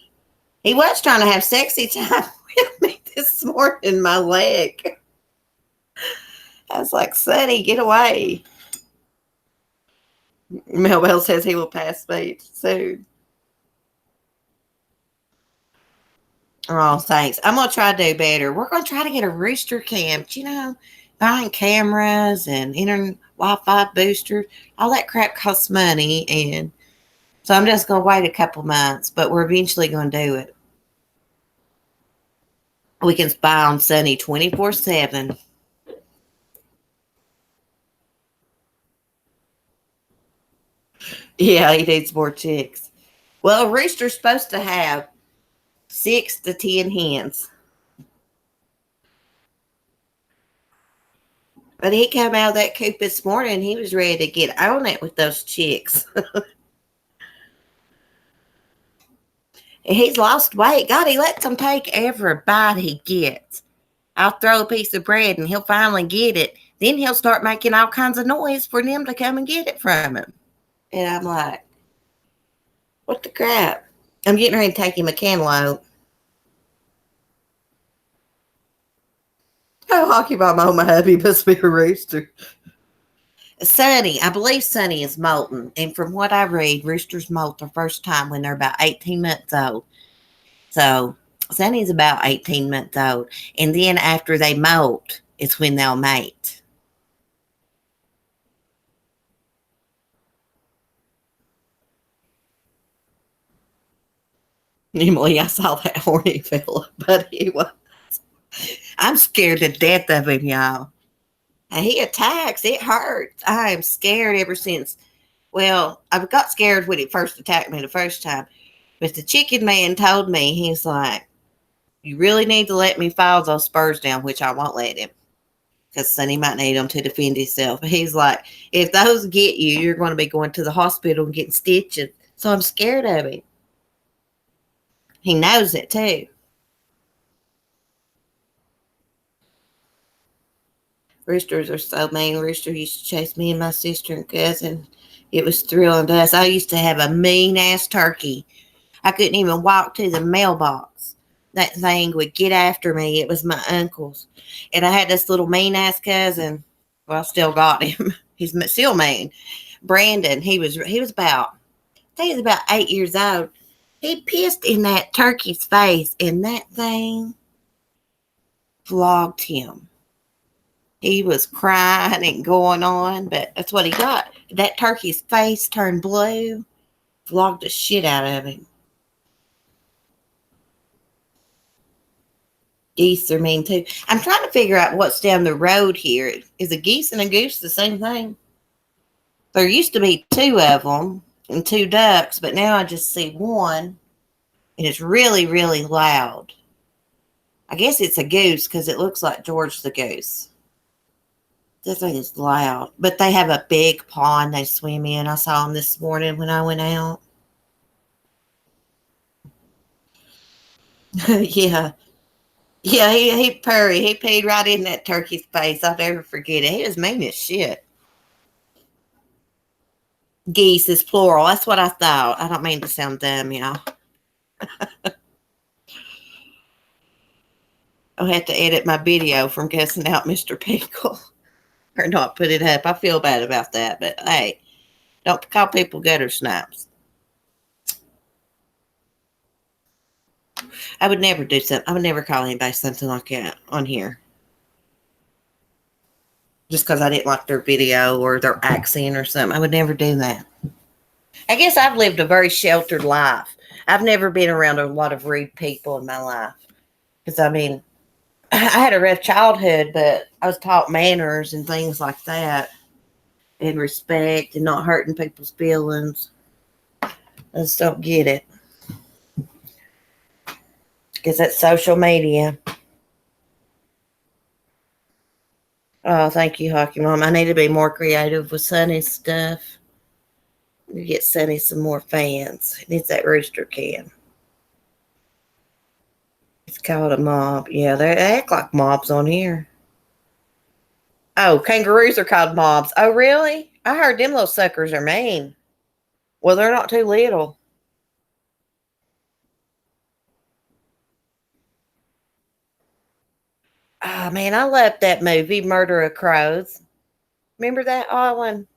He was trying to have sexy time with me this morning, my leg. I was like, Sunny, get away. Melville says he will pass speed soon. Oh, thanks. I'm going to try to do better. We're going to try to get a rooster cam. You know, buying cameras and internet Wi-Fi boosters, all that crap costs money. And so I'm just going to wait a couple months, but we're eventually going to do it. We can spy on Sunny 24/7. Yeah, he needs more chicks. Well, a rooster's supposed to have 6 to 10 hens. But he came out of that coop this morning. He was ready to get on it with those chicks. He's lost weight. God, he lets them take every bite he gets. I'll throw a piece of bread and he'll finally get it. Then he'll start making all kinds of noise for them to come and get it from him. And I'm like, what the crap? I'm getting ready to take him a cantaloupe. Oh, hockey ball, my hubby must be a rooster. Sunny, I believe Sunny is molting. And from what I read, roosters molt their first time when they're about 18 months old. So Sunny's about 18 months old. And then after they molt, it's when they'll mate. Emily, I saw that horny fella, but he was. I'm scared to death of him, y'all. And he attacks. It hurts. I am scared ever since. Well, I got scared when he first attacked me the first time. But the chicken man told me, he's like, you really need to let me file those spurs down, which I won't let him. Because Sonny might need them to defend himself. He's like, if those get you, you're going to be going to the hospital and getting stitches. So I'm scared of him. He knows it too. Roosters are so mean. Rooster used to chase me and my sister and cousin. It was thrilling to us. I used to have a mean ass turkey. I couldn't even walk to the mailbox. That thing would get after me. It was my uncle's. And I had this little mean ass cousin. Well, I still got him. He's still mean. Brandon, he was about, I think he was about 8 years old. He pissed in that turkey's face, and that thing flogged him. He was crying and going on, but that's what he got. That turkey's face turned blue, flogged the shit out of him. Geese are mean too. I'm trying to figure out what's down the road here. Is a geese and a goose the same thing? There used to be 2 of them and 2 ducks, but now I just see one, and it's really, really loud. I guess it's a goose because it looks like George the Goose. That thing is loud. But they have a big pond they swim in. I saw them this morning when I went out. Yeah. Yeah, he purry. He peed right in that turkey's face. I'll never forget it. He was mean as shit. Geese is plural. That's what I thought. I don't mean to sound dumb, y'all. I'll have to edit my video from cussing out Mr. Pickle. or not put it up. I feel bad about that, but hey, don't call people gutter snipes. I would never do something. I would never call anybody something like that on here. Just because I didn't like their video or their accent or something. I would never do that. I guess I've lived a very sheltered life. I've never been around a lot of rude people in my life. Because, I mean, I had a rough childhood, but I was taught manners and things like that. And respect and not hurting people's feelings. I just don't get it. Because that's social media. Oh, thank you, Hockey Mom. I need to be more creative with Sunny's stuff. You get Sunny some more fans. He needs that rooster can. It's called a mob. Yeah, they act like mobs on here. Oh, kangaroos are called mobs. Oh, really? I heard them little suckers are mean. Well, they're not too little. Oh, man, I loved that movie, Murder of Crows. Remember that, Alan?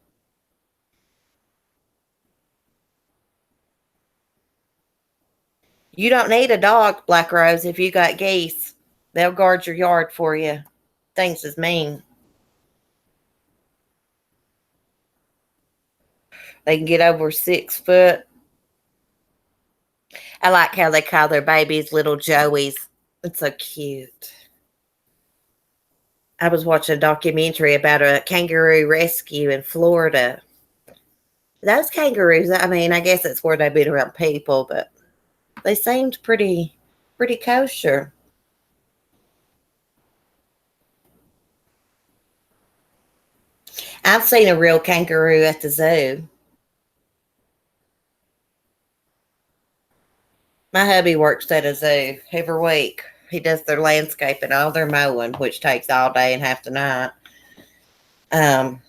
You don't need a dog, Black Rose, if you got geese. They'll guard your yard for you. Things is mean. They can get over 6 foot. I like how they call their babies little Joeys. It's so cute. I was watching a documentary about a kangaroo rescue in Florida. Those kangaroos, I mean, I guess it's where they've been around people, but they seemed pretty kosher. I've seen a real kangaroo at the zoo. My hubby works at a zoo every week. He does their landscaping, all their mowing, which takes all day and half the night. Um,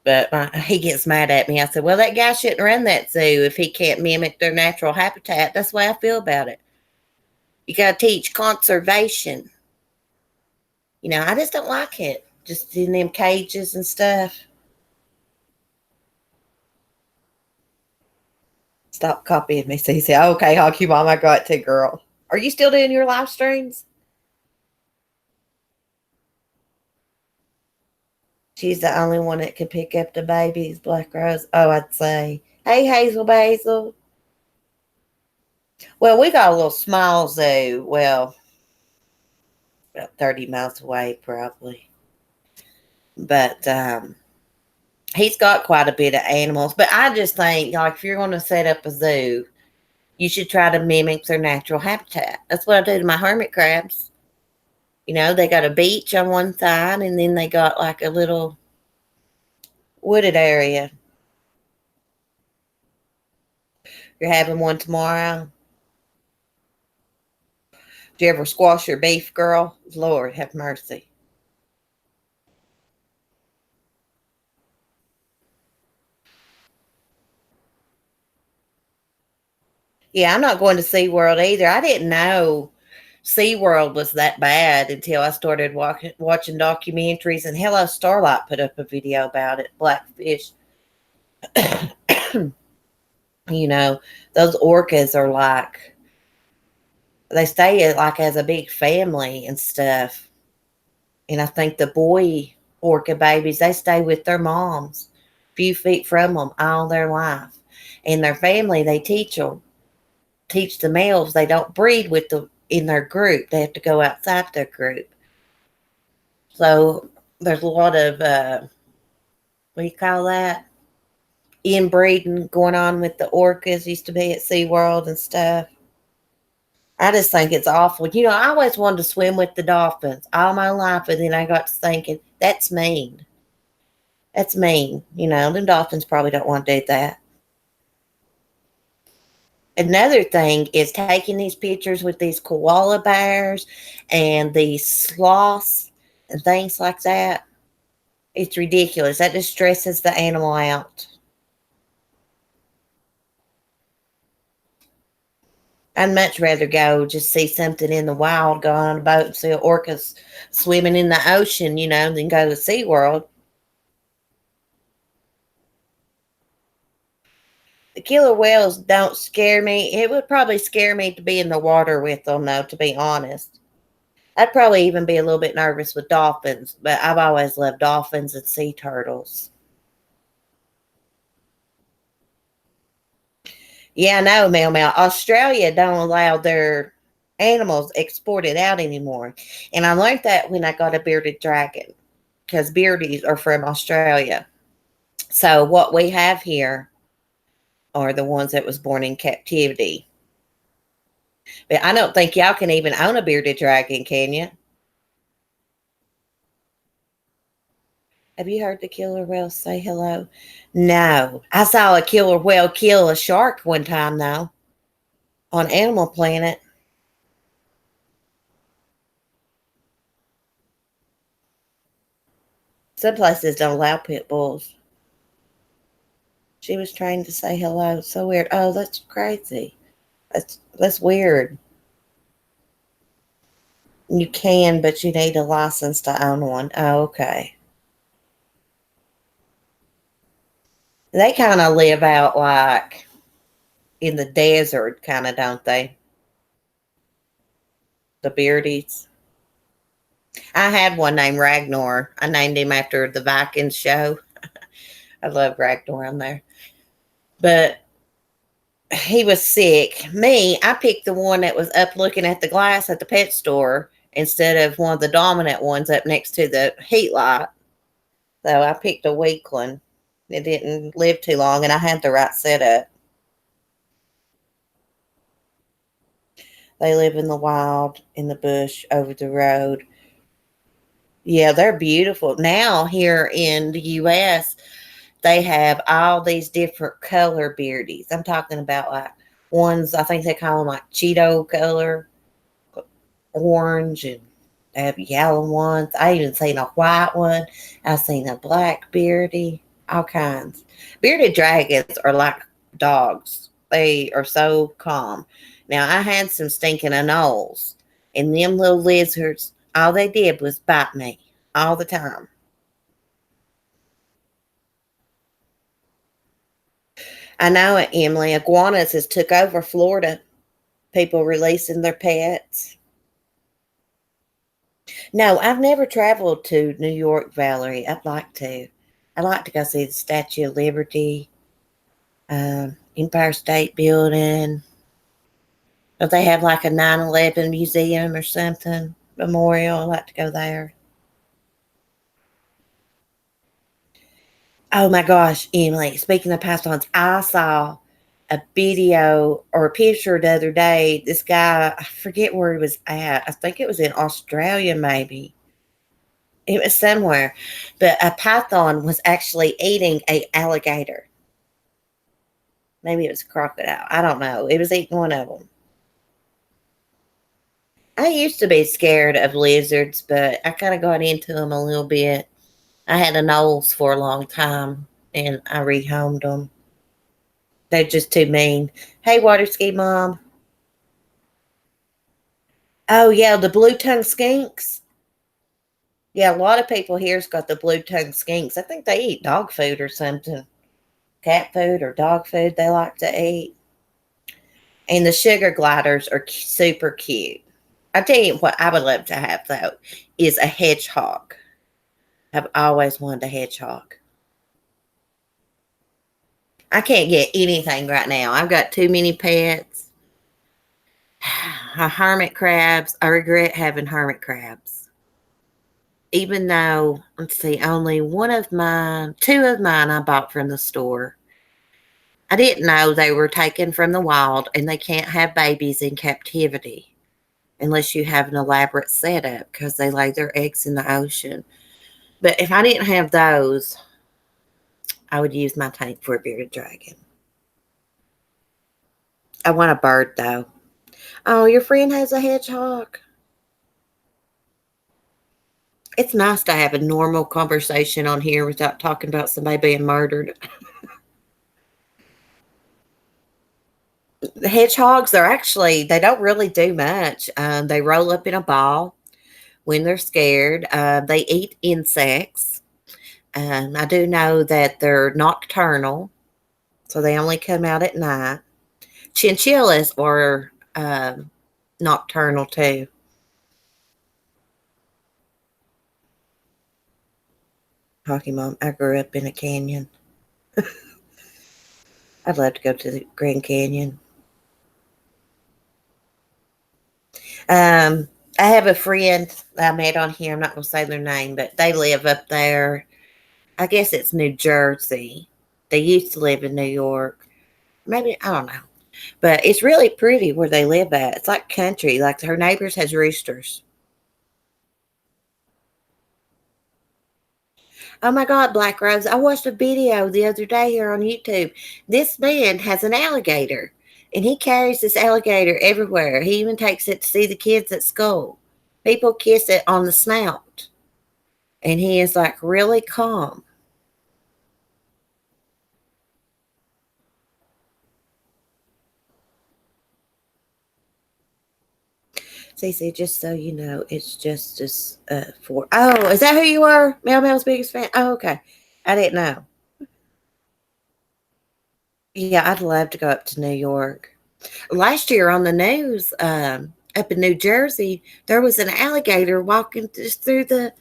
but he gets mad at me. I said, well, that guy shouldn't run that zoo if he can't mimic their natural habitat. That's the way I feel about it. You got to teach conservation. I just don't like it. Just in them cages and stuff. Stop copying me, Cece. Okay, Hockey Mom, I got to, girl. Are you still doing your live streams? She's the only one that could pick up the babies, Black Rose. Oh, I'd say. Hey, Hazel Basil. Well, we got a little small zoo. Well, about 30 miles away, probably. But he's got quite a bit of animals. But I just think, like, if you're going to set up a zoo, you should try to mimic their natural habitat. That's what I do to my hermit crabs. They got a beach on one side, and then they got like a little wooded area. You're having one tomorrow. Do you ever squash your beef, girl? Lord, have mercy. Yeah, I'm not going to SeaWorld either. I didn't know SeaWorld was that bad until I started watching documentaries, and Hello Starlight put up a video about it, Blackfish. Those orcas are like, they stay like as a big family and stuff. And I think the boy orca babies, they stay with their moms a few feet from them all their life. And their family, they teach the males they don't breed in their group. They have to go outside their group. So there's a lot of what do you call that? Inbreeding going on with the orcas. Used to be at SeaWorld and stuff. I just think it's awful. I always wanted to swim with the dolphins all my life, and then I got to thinking, that's mean. That's mean. Them dolphins probably don't want to do that. Another thing is taking these pictures with these koala bears and these sloths and things like that. It's ridiculous. That just stresses the animal out. I'd much rather go just see something in the wild, go on a boat and see orcas swimming in the ocean, than go to SeaWorld. The killer whales don't scare me. It would probably scare me to be in the water with them, though, to be honest. I'd probably even be a little bit nervous with dolphins, but I've always loved dolphins and sea turtles. Yeah, I know, Mel Mel. Australia don't allow their animals exported out anymore. And I learned that when I got a bearded dragon, because beardies are from Australia. So what we have here are the ones that was born in captivity. But I don't think y'all can even own a bearded dragon, can you? Have you heard the killer whale say hello? No. I saw a killer whale kill a shark one time, though, on Animal Planet. Some places don't allow pit bulls. She was trying to say hello. So weird. Oh, that's crazy. That's weird. You can, but you need a license to own one. Oh, okay. They kind of live out like in the desert, kind of, don't they? The beardies. I had one named Ragnar. I named him after the Vikings show. I love Ragnar on there. But he was sick. Me, I picked the one that was up looking at the glass at the pet store instead of one of the dominant ones up next to the heat light. So I picked a weakling. It didn't live too long, and I had the right setup. They live in the wild, in the bush, over the road. Yeah, they're beautiful. Now, here in the U.S., they have all these different color beardies. I'm talking about like ones, I think they call them like Cheeto color, orange, and they have yellow ones. I even seen a white one. I've seen a black beardy, all kinds. Bearded dragons are like dogs. They are so calm. Now, I had some stinking anoles, and them little lizards, all they did was bite me all the time. I know it, Emily. Iguanas has took over Florida. People releasing their pets. No, I've never traveled to New York, Valerie. I'd like to. I'd like to go see the Statue of Liberty, Empire State Building. If they have like a 9/11 museum or something, memorial, I'd like to go there. Oh my gosh, Emily, speaking of pythons, I saw a video or a picture the other day. This guy, I forget where he was at. I think it was in Australia, maybe. It was somewhere. But a python was actually eating a alligator. Maybe it was a crocodile. I don't know. It was eating one of them. I used to be scared of lizards, but I kind of got into them a little bit. I had anoles for a long time, and I rehomed them. They're just too mean. Hey, water ski mom. Oh yeah, the blue tongue skinks. Yeah, a lot of people here's got the blue tongue skinks. I think they eat dog food or something, cat food or dog food. They like to eat. And the sugar gliders are super cute. I tell you what, I would love to have though is a hedgehog. I've always wanted a hedgehog. I can't get anything right now. I've got too many pets. Hermit crabs. I regret having hermit crabs. Even though, let's see, only two of mine I bought from the store. I didn't know they were taken from the wild and they can't have babies in captivity unless you have an elaborate setup because they lay their eggs in the ocean. But if I didn't have those, I would use my tank for a bearded dragon. I want a bird though. Oh, your friend has a hedgehog. It's nice to have a normal conversation on here without talking about somebody being murdered. The hedgehogs are actually, they don't really do much. They roll up in a ball when they're scared. They eat insects. I do know that they're nocturnal, so they only come out at night. Chinchillas are nocturnal too. Hockey Mom, I grew up in a canyon. I'd love to go to the Grand Canyon. I have a friend I met on here. I'm not going to say their name, but they live up there. I guess it's New Jersey. They used to live in New York. Maybe, I don't know. But it's really pretty where they live at. It's like country. Like her neighbors has roosters. Oh my God, Black Rose. I watched a video the other day here on YouTube. This man has an alligator and he carries this alligator everywhere. He even takes it to see the kids at school. People kiss it on the snout. And he is like really calm. Cece, just so you know, it's Justice for. Oh, is that who you are? Mel Mel's biggest fan? Oh, okay. I didn't know. Yeah, I'd love to go up to New York. Last year on the news, up in New Jersey, there was an alligator walking just through the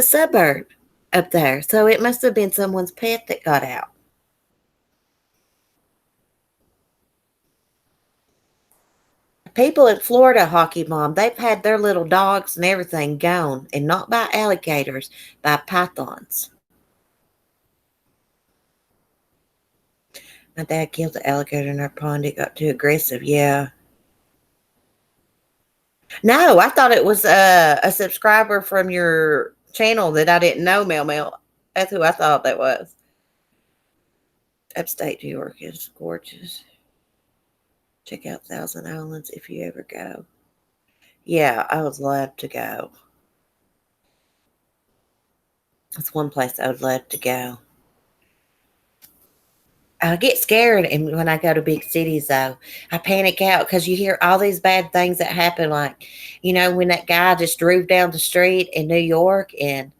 suburb up there. So it must have been someone's pet that got out. People in Florida, Hockey Mom, they've had their little dogs and everything gone, and not by alligators, by pythons. My dad killed the alligator in our pond. It got too aggressive. Yeah. No, I thought it was a subscriber from your channel that I didn't know, Mel Mel. That's who I thought that was. Upstate New York is gorgeous. Check out Thousand Islands if you ever go. Yeah, I would love to go. That's one place I would love to go. I get scared, and when I go to big cities, though, I panic out because you hear all these bad things that happen. Like, when that guy just drove down the street in New York, and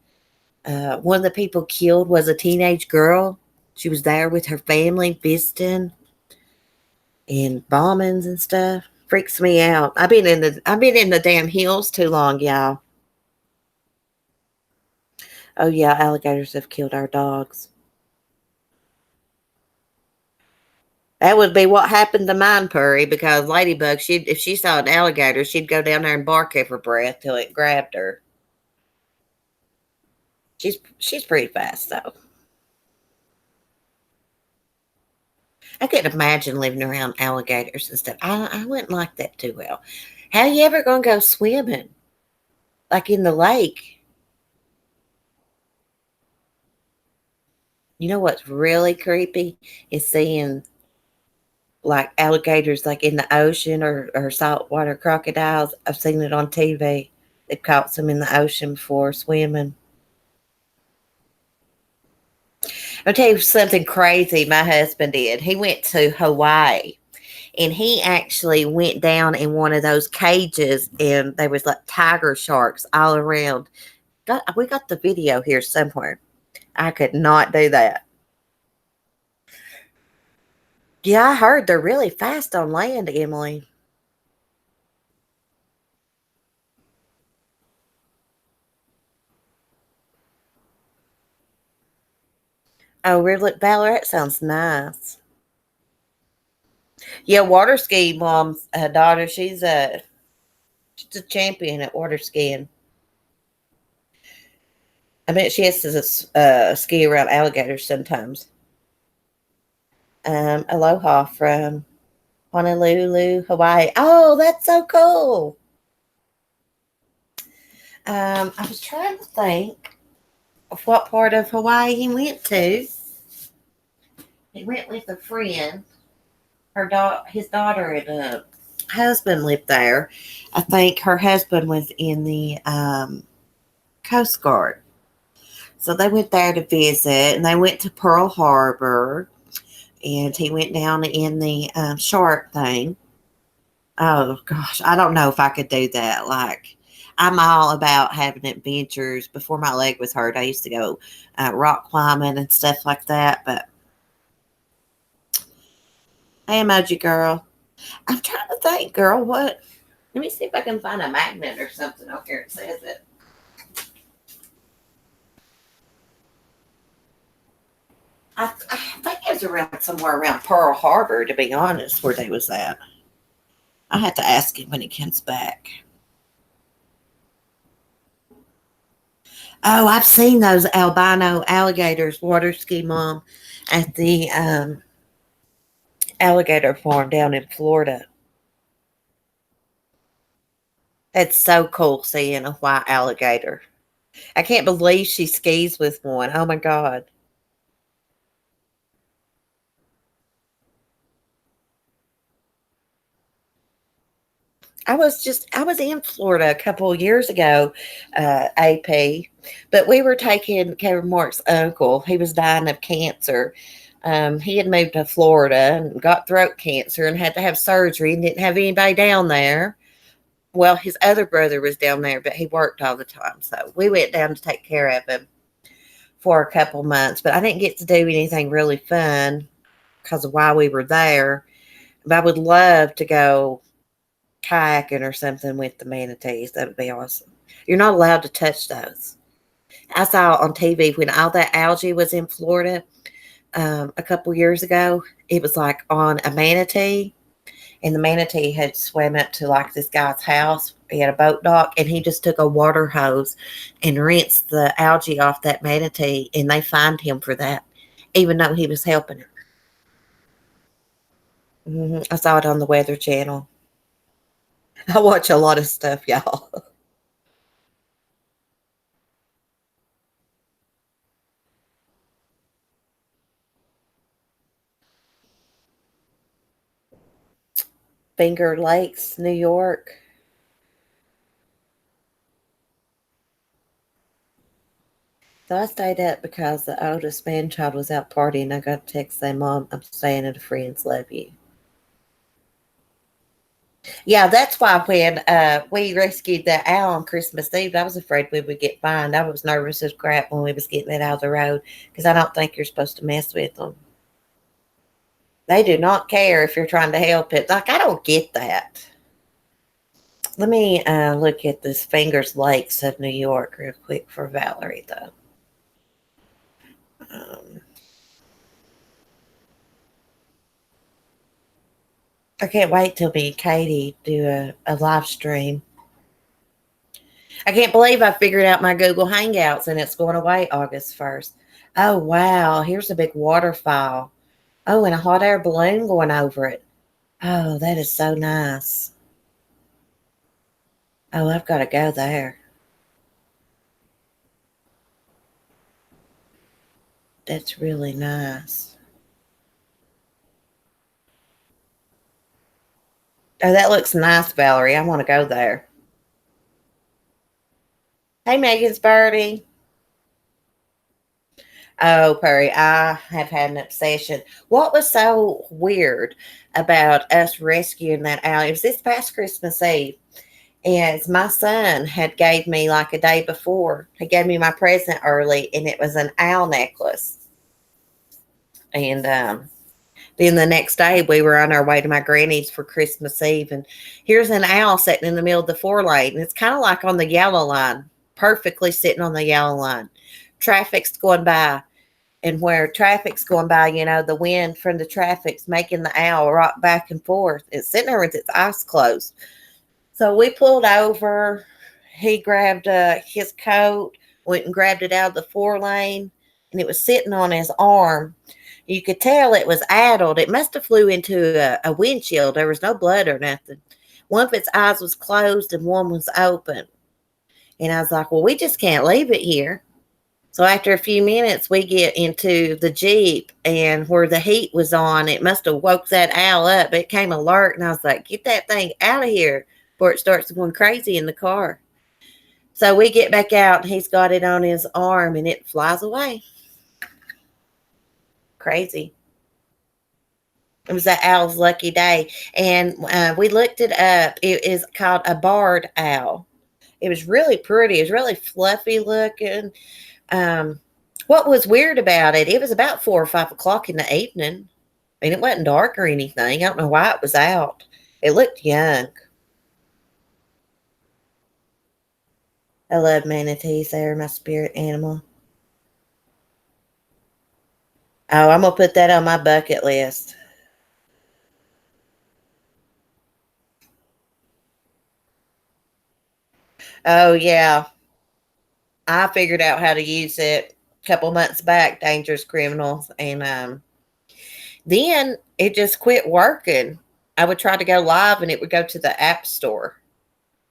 one of the people killed was a teenage girl. She was there with her family visiting, and bombings and stuff freaks me out. I've been in the damn hills too long, y'all. Oh yeah, alligators have killed our dogs. That would be what happened to mine, Purry, because Ladybug, if she saw an alligator, she'd go down there and bark every breath till it grabbed her. She's pretty fast though. I couldn't imagine living around alligators and stuff. I wouldn't like that too well. How you ever gonna go swimming? Like in the lake? You know what's really creepy is seeing like alligators like in the ocean or saltwater crocodiles. I've seen it on TV. They've caught some in the ocean before swimming. I'll tell you something crazy my husband did. He went to Hawaii and he actually went down in one of those cages and there was like tiger sharks all around. We got the video here somewhere. I could not do that. Yeah, I heard they're really fast on land, Emily. Oh, really? Valor, that sounds nice. Yeah, water ski mom's daughter, she's a champion at water skiing. I bet she has to ski around alligators sometimes. Aloha from Honolulu, Hawaii. Oh, that's so cool. I was trying to think of what part of Hawaii he went to. He went with a friend. His daughter and husband lived there. I think her husband was in the Coast Guard. So they went there to visit, and they went to Pearl Harbor. and he went down in the shark thing. Oh gosh, I don't know if I could do that. Like, I'm all about having adventures. Before my leg was hurt, I used to go rock climbing and stuff like that. But hey, emoji girl, I'm trying to think, girl. What? Let me see if I can find a magnet or something over here. It says it. I think it was around somewhere around Pearl Harbor, to be honest, where they was at. I have to ask him when he comes back. Oh, I've seen those albino alligators water ski, Mom, at the alligator farm down in Florida. It's so cool seeing a white alligator. I can't believe she skis with one. Oh my God. I was in Florida a couple of years ago, AP, but we were taking Kevin Mark's uncle. He was dying of cancer. He had moved to Florida and got throat cancer and had to have surgery and didn't have anybody down there. Well, his other brother was down there, but he worked all the time. So we went down to take care of him for a couple months, but I didn't get to do anything really fun because of why we were there. But I would love to go kayaking or something with the manatees. That would be awesome. You're not allowed to touch those. I saw on TV when all that algae was in Florida a couple years ago. It was like on a manatee, and the manatee had swam up to like this guy's house. He had a boat dock, and he just took a water hose and rinsed the algae off that manatee, and they fined him for that, even though he was helping him. I saw it on the Weather Channel. I watch a lot of stuff, y'all. Finger Lakes, New York. So I stayed up because the oldest man-child was out partying. I got a text saying, Mom, I'm staying at a friend's. Love you. Yeah, that's why when we rescued the owl on Christmas Eve, I was afraid we would get fined. I was nervous as crap when we was getting it out of the road because I don't think you're supposed to mess with them. They do not care if you're trying to help it. Like, I don't get that. Let me look at this Fingers Lakes of New York real quick for Valerie, though. Um, I can't wait till me and Katie do a live stream. I can't believe I figured out my Google Hangouts and it's going away August 1st. Oh, wow. Here's a big waterfall. Oh, and a hot air balloon going over it. Oh, that is so nice. Oh, I've got to go there. That's really nice. Oh, that looks nice, Valerie. I want to go there. Hey, Megan's birdie. Oh, Perry, I have had an obsession. What was so weird about us rescuing that owl? It was this past Christmas Eve, and my son had gave me like a day before. He gave me my present early, and it was an owl necklace. And then the next day, we were on our way to my granny's for Christmas Eve, and here's an owl sitting in the middle of the 4 lane. And it's kind of like on the yellow line, perfectly sitting on the yellow line. Traffic's going by. And where traffic's going by, the wind from the traffic's making the owl rock back and forth. It's sitting there with its eyes closed. So we pulled over. He grabbed his coat, went and grabbed it out of the 4 lane, and it was sitting on his arm. You could tell it was addled. It must have flew into a windshield. There was no blood or nothing. One of its eyes was closed and one was open. And I was like, well, we just can't leave it here. So after a few minutes, we get into the Jeep, and where the heat was on, it must have woke that owl up. It came alert, and I was like, get that thing out of here before it starts going crazy in the car. So we get back out, and he's got it on his arm, and it flies away. Crazy. It was the owl's lucky day. And we looked it up. It is called a barred owl. It was really pretty. It was really fluffy looking. Um, what was weird about it, it was about 4 or 5 o'clock in the evening. And it wasn't dark or anything. I don't know why it was out. It looked young. I love manatees. They're my spirit animal. Oh, I'm going to put that on my bucket list. Oh, yeah. I figured out how to use it a couple months back, Dangerous Criminals. And then it just quit working. I would try to go live and it would go to the app store.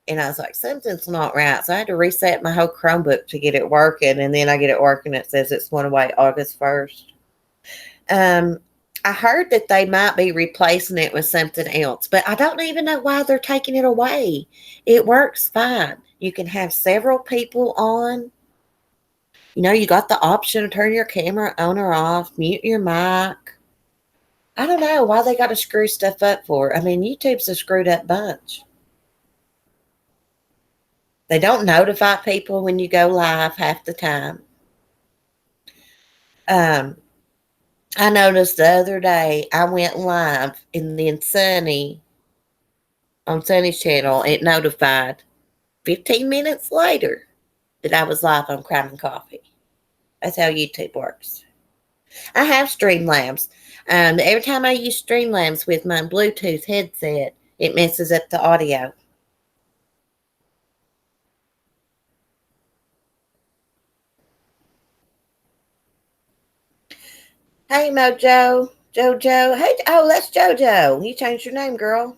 And I was like, something's not right. So I had to reset my whole Chromebook to get it working. And then I get it working. It says it's going away August 1st. I heard that they might be replacing it with something else, but I don't even know why they're taking it away. It works fine. You can have several people on. You got the option to turn your camera on or off, mute your mic. I don't know why they got to screw stuff up for. I mean, YouTube's a screwed up bunch. They don't notify people when you go live half the time. I noticed the other day I went live and then on Sunny's channel, it notified 15 minutes later that I was live on Crime and Coffee. That's how YouTube works. I have Streamlabs. Every time I use Streamlabs with my Bluetooth headset, it messes up the audio. Hey, Mojo. Jojo. Hey, oh, that's Jojo. You changed your name, girl.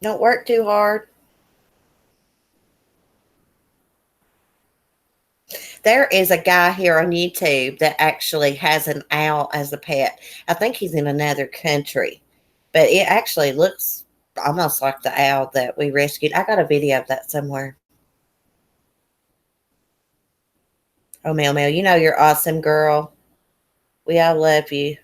Don't work too hard. There is a guy here on YouTube that actually has an owl as a pet. I think he's in another country, but it actually looks almost like the owl that we rescued. I got a video of that somewhere. Oh, Mel, you're awesome, girl. We all love you.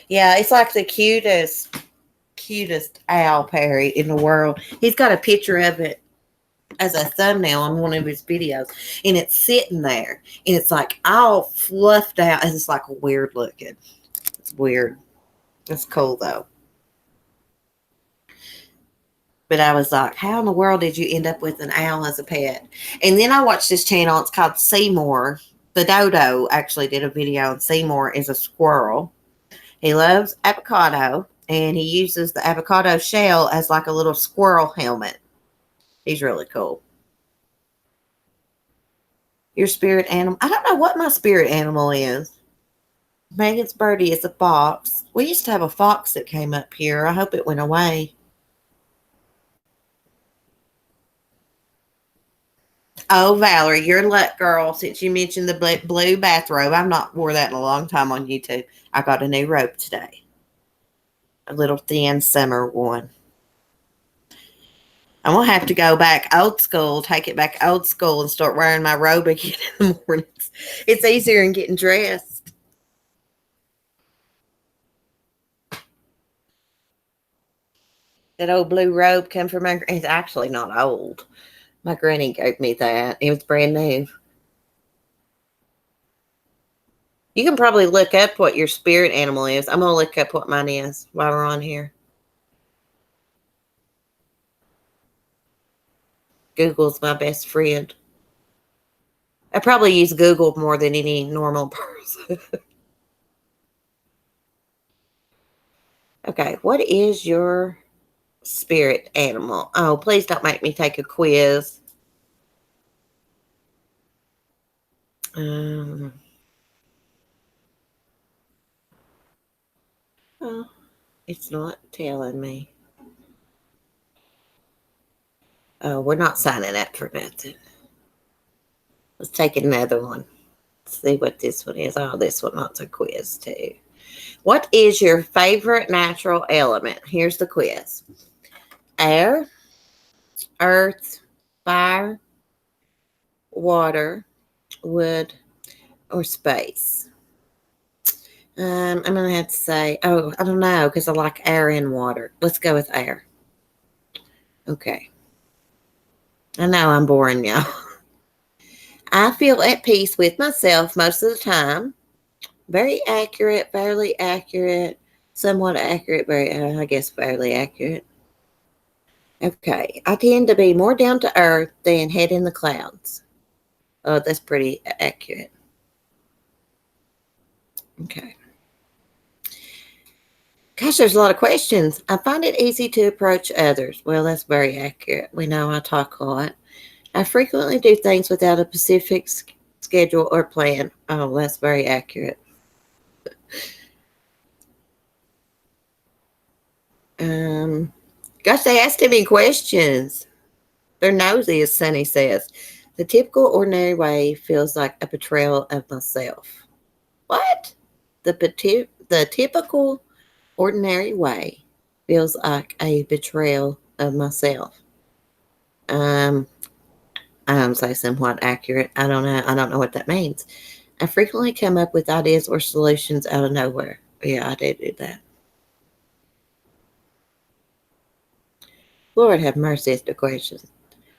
Yeah, it's like the cutest owl Perry in the world. He's got a picture of it as a thumbnail on one of his videos, and it's sitting there, and it's like all fluffed out, and it's like weird looking. It's weird. It's cool though. But I was like, how in the world did you end up with an owl as a pet? And then I watched this channel. It's called Seymour. The dodo actually did a video, and Seymour is a squirrel. He loves avocado, and he uses the avocado shell as like a little squirrel helmet. He's really cool. Your spirit animal. I don't know what my spirit animal is. Megan's birdie is a fox. We used to have a fox that came up here. I hope it went away. Oh, Valerie, you're in luck, girl. Since you mentioned the blue bathrobe, I've not wore that in a long time on YouTube. I got a new robe today. A little thin summer one. I'm going to have to go back old school, take it back old school, and start wearing my robe again in the mornings. It's easier than getting dressed. That old blue robe come from it's actually not old. My granny gave me that. It was brand new. You can probably look up what your spirit animal is. I'm going to look up what mine is while we're on here. Google's my best friend. I probably use Google more than any normal person. Okay, what is your spirit animal? Oh, please don't make me take a quiz. Oh, it's not telling me. Oh, we're not signing up for nothing. Let's take another one. Let's see what this one is. Oh, this one wants a quiz too. What is your favorite natural element? Here's the quiz. air, earth, fire, water, wood, or space? I'm gonna have to say, oh, I don't know, because I like air and water. Let's go with air. Okay. I know I'm boring y'all. I feel at peace with myself most of the time. Very accurate, fairly accurate, somewhat accurate, very, I guess, fairly accurate. Okay. I tend to be more down to earth than head in the clouds. Oh, that's pretty accurate. Okay. Gosh, there's a lot of questions. I find it easy to approach others. Well, that's very accurate. We know I talk a lot. I frequently do things without a specific schedule or plan. Oh, that's very accurate. Gosh, they asked too many questions. They're nosy, as Sunny says. The typical ordinary way feels like a betrayal of myself. What? The typical ordinary way feels like a betrayal of myself. Um, I'm say somewhat accurate. I don't know. I don't know what that means. I frequently come up with ideas or solutions out of nowhere. Yeah, I did do that. Lord have mercy at the question.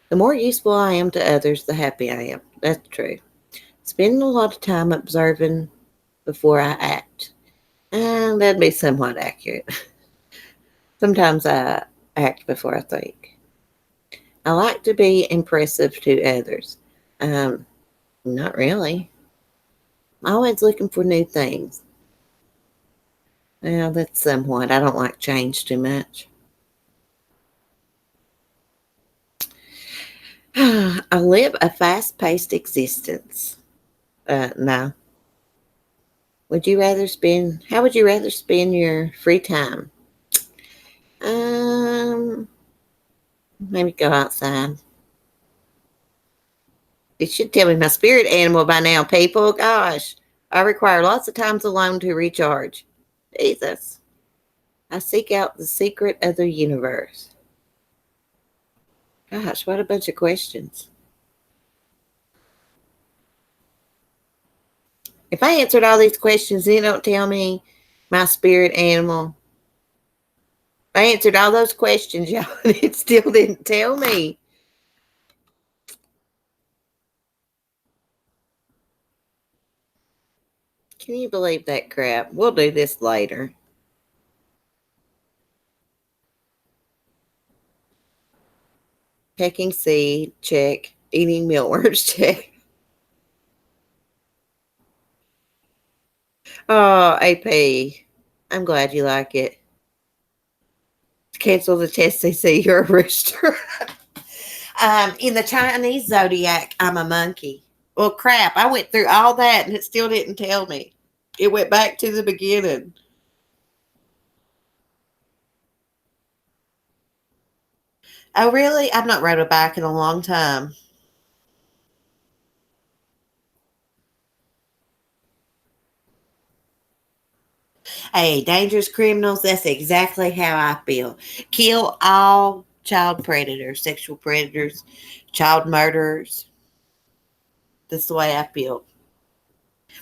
The more useful I am to others, the happier I am. That's true. Spending a lot of time observing before I act. That'd be somewhat accurate. Sometimes I act before I think. I like to be impressive to others. Um, Not really. I'm always looking for new things. Well, that's somewhat. I don't like change too much. I live a fast paced existence. No. How would you rather spend your free time? Um, Maybe go outside. It should tell me my spirit animal by now, people. Gosh, I require lots of times alone to recharge. Jesus. I seek out the secret of the universe. Gosh, what a bunch of questions. If I answered all these questions and you don't tell me my spirit animal, I answered all those questions, y'all, and it still didn't tell me. Can you believe that crap? We'll do this later. Pecking seed, check. Eating mealworms, check. Oh, AP. I'm glad you like it. Cancel the test, CC. You're a rooster. In the Chinese zodiac, I'm a monkey. Well, crap. I went through all that and it still didn't tell me. It went back to the beginning. Oh, really? I've not rode a bike in a long time. Hey, dangerous criminals, that's exactly how I feel. Kill all child predators, sexual predators, child murderers. That's the way I feel.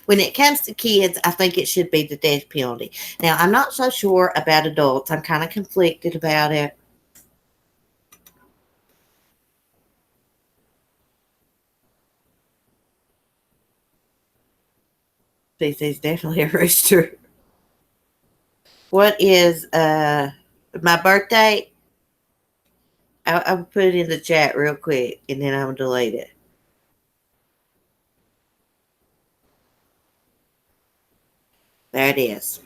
When it comes to kids, I think it should be the death penalty. Now, I'm not so sure about adults. I'm kind of conflicted about it. CC's definitely a rooster. What is my birthday? I'll put it in the chat real quick and then I'll delete it. There it is.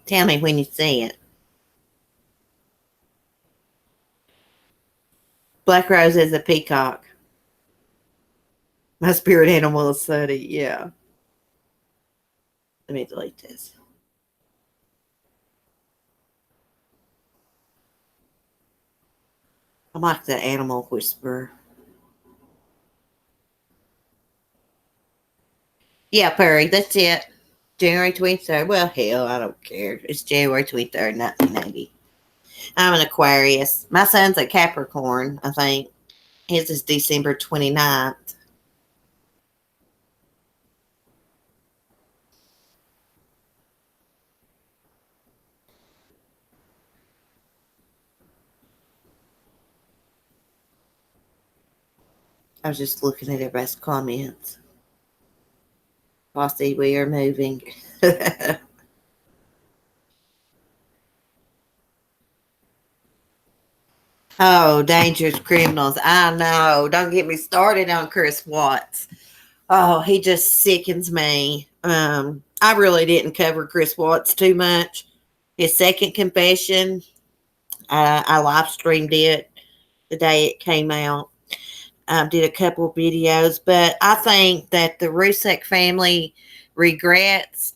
Tell me when you see it. Black Rose is a peacock. My spirit animal is Sunny. Yeah. Let me delete this. I'm like the animal whisperer. Yeah, Perry, that's it. January 23rd. Well, hell, I don't care. It's January 23rd, 1980. I'm an Aquarius. My son's a Capricorn, I think. His is December 29th. I was just looking at everybody's comments. Bossy, we are moving. Oh, dangerous criminals. I know. Don't get me started on Chris Watts. Oh, he just sickens me. I really didn't cover Chris Watts too much. His second confession, I live streamed it the day it came out. Did a couple of videos, but I think that the Rusek family regrets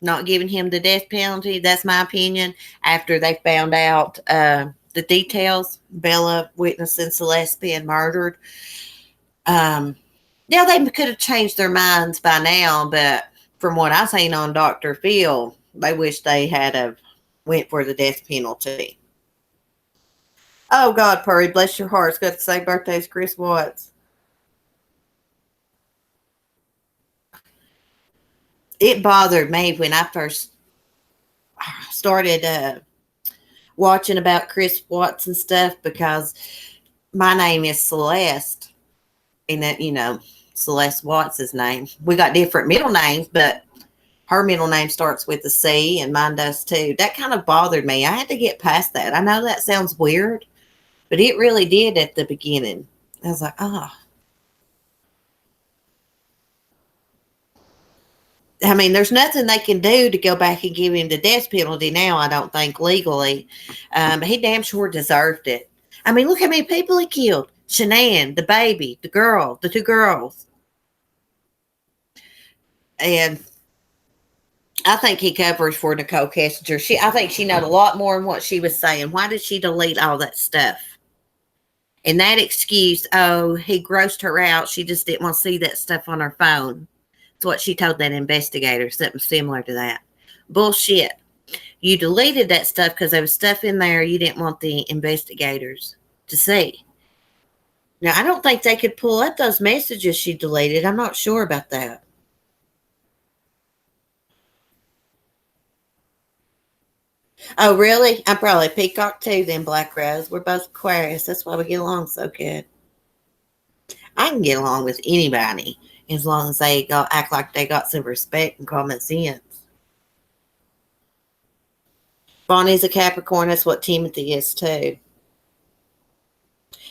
not giving him the death penalty. That's my opinion. After they found out the details, Bella witnessing Celeste being murdered. Um, yeah, they could have changed their minds by now, but from what I've seen on Dr. Phil, they wish they had a went for the death penalty. Oh God, Purry, bless your heart. It's got to say birthday's Chris Watts. It bothered me when I first started watching about Chris Watts and stuff because my name is Celeste, and that Celeste Watts' name. We got different middle names, but her middle name starts with a C, and mine does too. That kind of bothered me. I had to get past that. I know that sounds weird, but it really did at the beginning. I was like, oh. I mean, there's nothing they can do to go back and give him the death penalty now, I don't think, legally. He damn sure deserved it. I mean, look how many people he killed. Shanann, the baby, the girl, the two girls. And I think he covers for Nicole Kessinger. I think she knows a lot more than what she was saying. Why did she delete all that stuff? And that excuse, oh, he grossed her out. She just didn't want to see that stuff on her phone. That's what she told that investigator, something similar to that. Bullshit. You deleted that stuff because there was stuff in there you didn't want the investigators to see. Now, I don't think they could pull up those messages she deleted. I'm not sure about that. Oh, really? I'm probably Peacock too, then Black Rose. We're both Aquarius. That's why we get along so good. I can get along with anybody as long as they act like they got some respect and common sense. Bonnie's a Capricorn. That's what Timothy is too.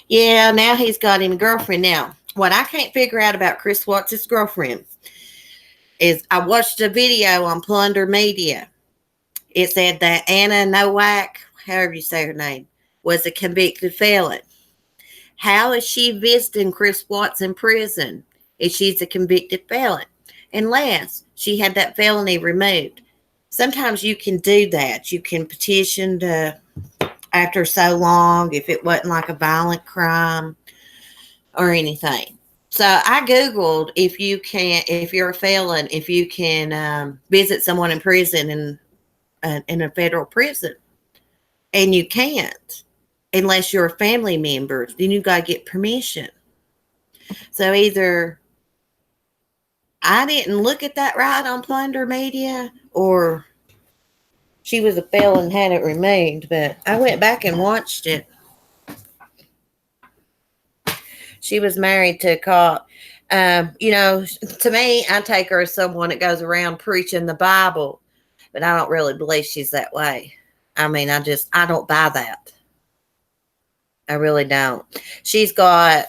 Yeah, now he's got him a girlfriend. Now, what I can't figure out about Chris Watts' girlfriend is I watched a video on Plunder Media. It said that Anna Nowak, however you say her name, was a convicted felon. How is she visiting Chris Watts in prison if she's a convicted felon? Unless she had that felony removed. Sometimes you can do that. You can petition to, after so long, if it wasn't like a violent crime or anything. So I Googled if you're a felon, if you can visit someone in prison in a federal prison. And you can't unless you're a family member. Then you got to get permission. So either I didn't look at that right on Plunder Media, or she was a felon and had it removed. But I went back and watched it. She was married to a cop. To me, I take her as someone that goes around preaching the Bible, but I don't really believe she's that way. I mean, I don't buy that. I really don't. She's got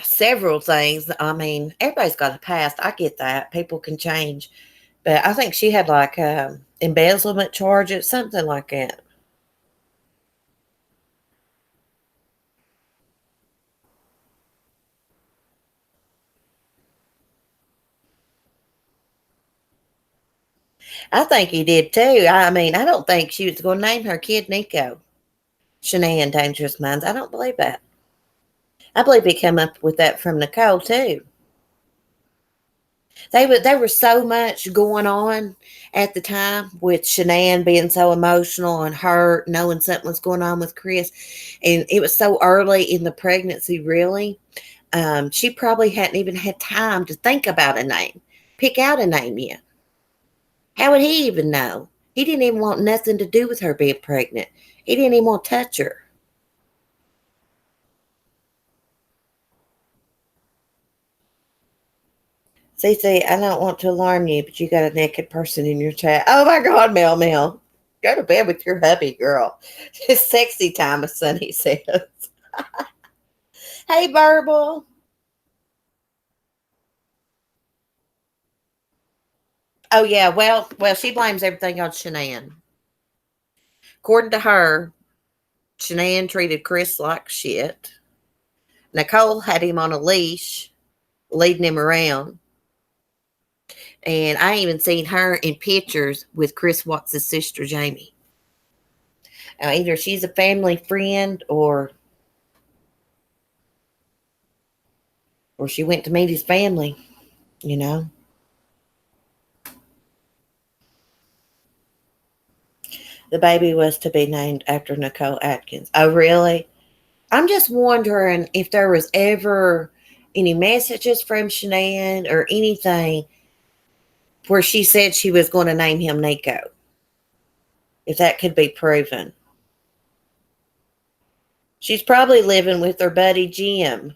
several things. I mean, everybody's got a past. I get that. People can change. But I think she had like embezzlement charges, something like that. I think he did too. I mean, I don't think she was going to name her kid Nico. Shanann Dangerous Minds. I don't believe that. I believe he came up with that from Nicole too. There was so much going on at the time with Shanann being so emotional and hurt, knowing something was going on with Chris, and it was so early in the pregnancy. Really, she probably hadn't even had time to think about a name, pick out a name yet. How would he even know? He didn't even want nothing to do with her being pregnant. He didn't even want to touch her. Cece, I don't want to alarm you, but you got a naked person in your chat. Oh my God, Mel Mel. Go to bed with your hubby, girl. It's sexy time, as Sonny says. Hey, Burble. Oh yeah, well, she blames everything on Shanann. According to her, Shanann treated Chris like shit. Nicole had him on a leash, leading him around. And I even seen her in pictures with Chris Watts' sister, Jamie. Now, either she's a family friend or she went to meet his family, you know. The baby was to be named after Nicole Atkins. Oh, really? I'm just wondering if there was ever any messages from Shanann or anything where she said she was going to name him Nico. If that could be proven. She's probably living with her buddy Jim.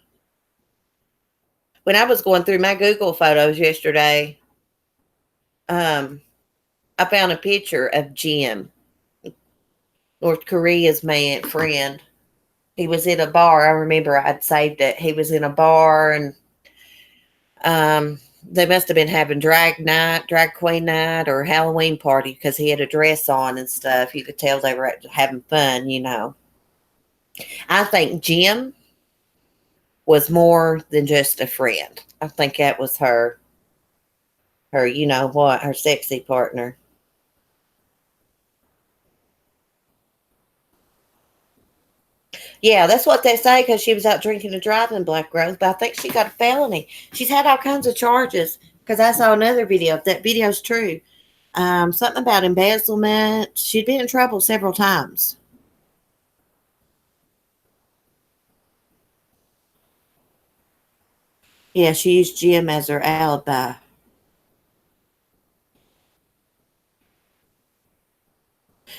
When I was going through my Google photos yesterday, I found a picture of Jim, North Korea's friend. He was in a bar. I remember I'd saved it. He was in a bar, and they must have been having drag queen night, or Halloween party, because he had a dress on and stuff. You could tell they were having fun, you know. I think Jim was more than just a friend. I think that was her, you know what, her sexy partner. Yeah, that's what they say, because she was out drinking and driving, Black Rose. But I think she got a felony. She's had all kinds of charges, because I saw another video. If that video's true, something about embezzlement. She'd been in trouble several times. Yeah, she used Jim as her alibi.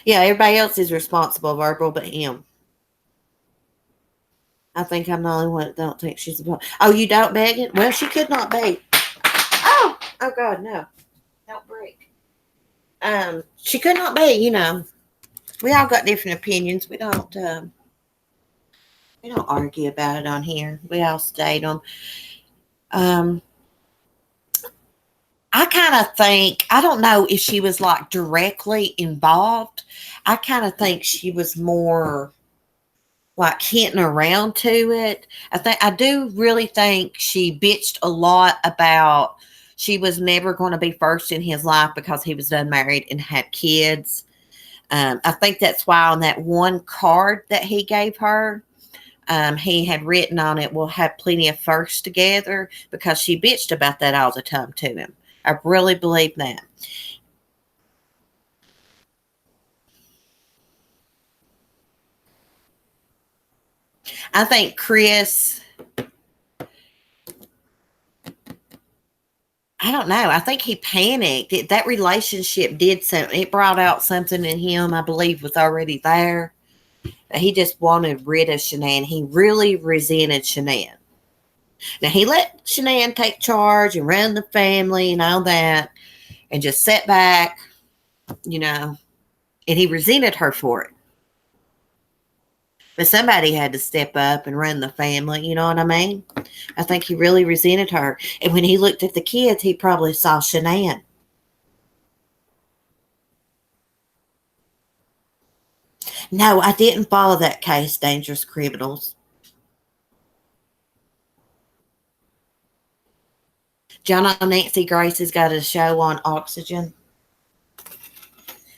Yeah, everybody else is responsible, Verbal, but him. I think I'm the only one that don't think she's a. Oh, you don't, Megan? Well, she could not be. Oh God, no! Don't break. She could not be. You know, we all got different opinions. We don't argue about it on here. We all state them. Um, I kind of think, I don't know if she was like directly involved. I kind of think she was more like hinting around to it. I do really think she bitched a lot about she was never going to be first in his life because he was done married and had kids. I think that's why on that one card that he gave her, he had written on it, "We'll have plenty of firsts together," because she bitched about that all the time to him. I really believe that. I think Chris, I don't know. I think he panicked. That relationship did something. It brought out something in him, I believe, was already there. He just wanted rid of Shanann. He really resented Shanann. Now, he let Shanann take charge and run the family and all that, and just sat back, you know, and he resented her for it. But somebody had to step up and run the family, you know what I mean? I think he really resented her. And when he looked at the kids, he probably saw Shanann. No, I didn't follow that case, Dangerous Criminals. John and Nancy Grace has got a show on Oxygen.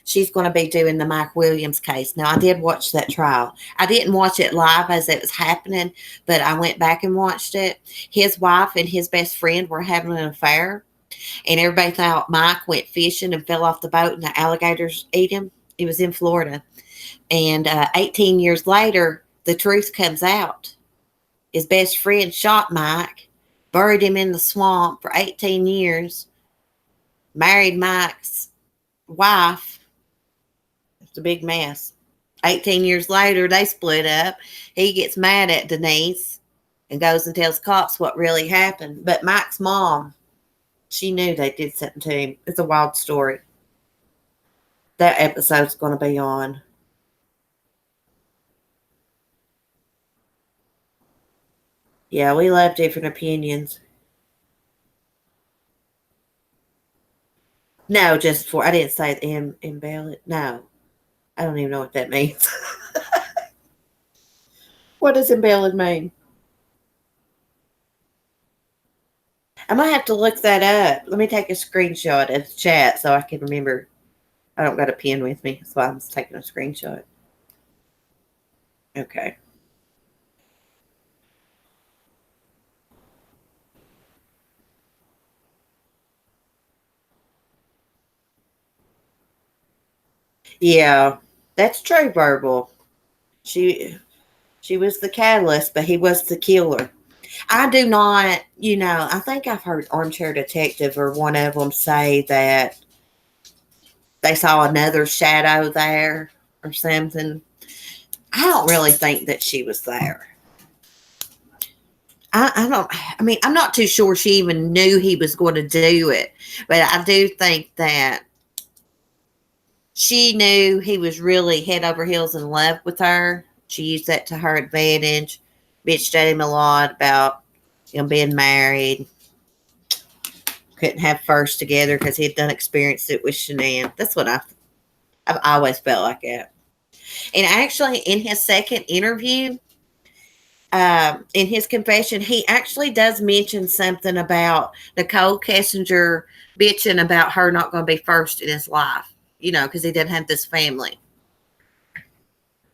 She's going to be doing the Mike Williams case. Now, I did watch that trial. I didn't watch it live as it was happening, but I went back and watched it. His wife and his best friend were having an affair, And everybody thought Mike went fishing and fell off the boat and the alligators ate him. It was in Florida. And 18 years later, the truth comes out. His best friend shot Mike, buried him in the swamp for 18 years, married Mike's wife. It's a big mess. 18 years later, they split up. He gets mad at Denise and goes and tells cops what really happened. But Mike's mom, she knew they did something to him. It's a wild story. That episode's going to be on. Yeah, we love different opinions. No, just for, I didn't say embellish. No, I don't even know what that means. What does embellish mean? I might have to look that up. Let me take a screenshot of the chat so I can remember. I don't got a pen with me, so I'm just taking a screenshot. Okay. Yeah, that's true, Verbal. She she was the catalyst, but he was the killer. I do not, I think I've heard Armchair Detective or one of them say that they saw another shadow there or something. I don't really think that she was there. I don't, I mean, I'm not too sure she even knew he was going to do it, but I do think that she knew he was really head over heels in love with her. She used that to her advantage, bitched at him a lot about being married, couldn't have first together because he'd done experienced it with Shanann. That's what I've always felt like that. And actually, in his second interview, in his confession, he actually does mention something about Nicole Kessinger bitching about her not going to be first in his life, because he didn't have this family.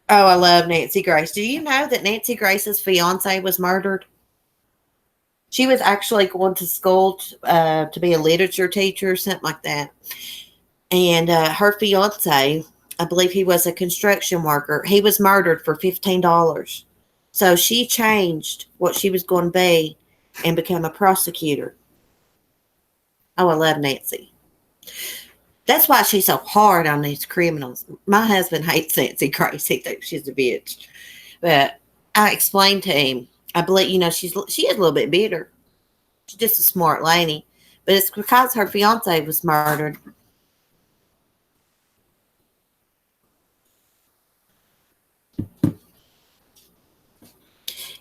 Oh, I love Nancy Grace. Do you know that Nancy Grace's fiance was murdered? She was actually going to school to be a literature teacher or something like that. And her fiance, I believe he was a construction worker, he was murdered for $15. So she changed what she was going to be and become a prosecutor. Oh, I love Nancy. That's why she's so hard on these criminals. My husband hates Nancy Grace. He thinks she's a bitch. But I explained to him, I believe, she is a little bit bitter. She's just a smart lady. But it's because her fiance was murdered.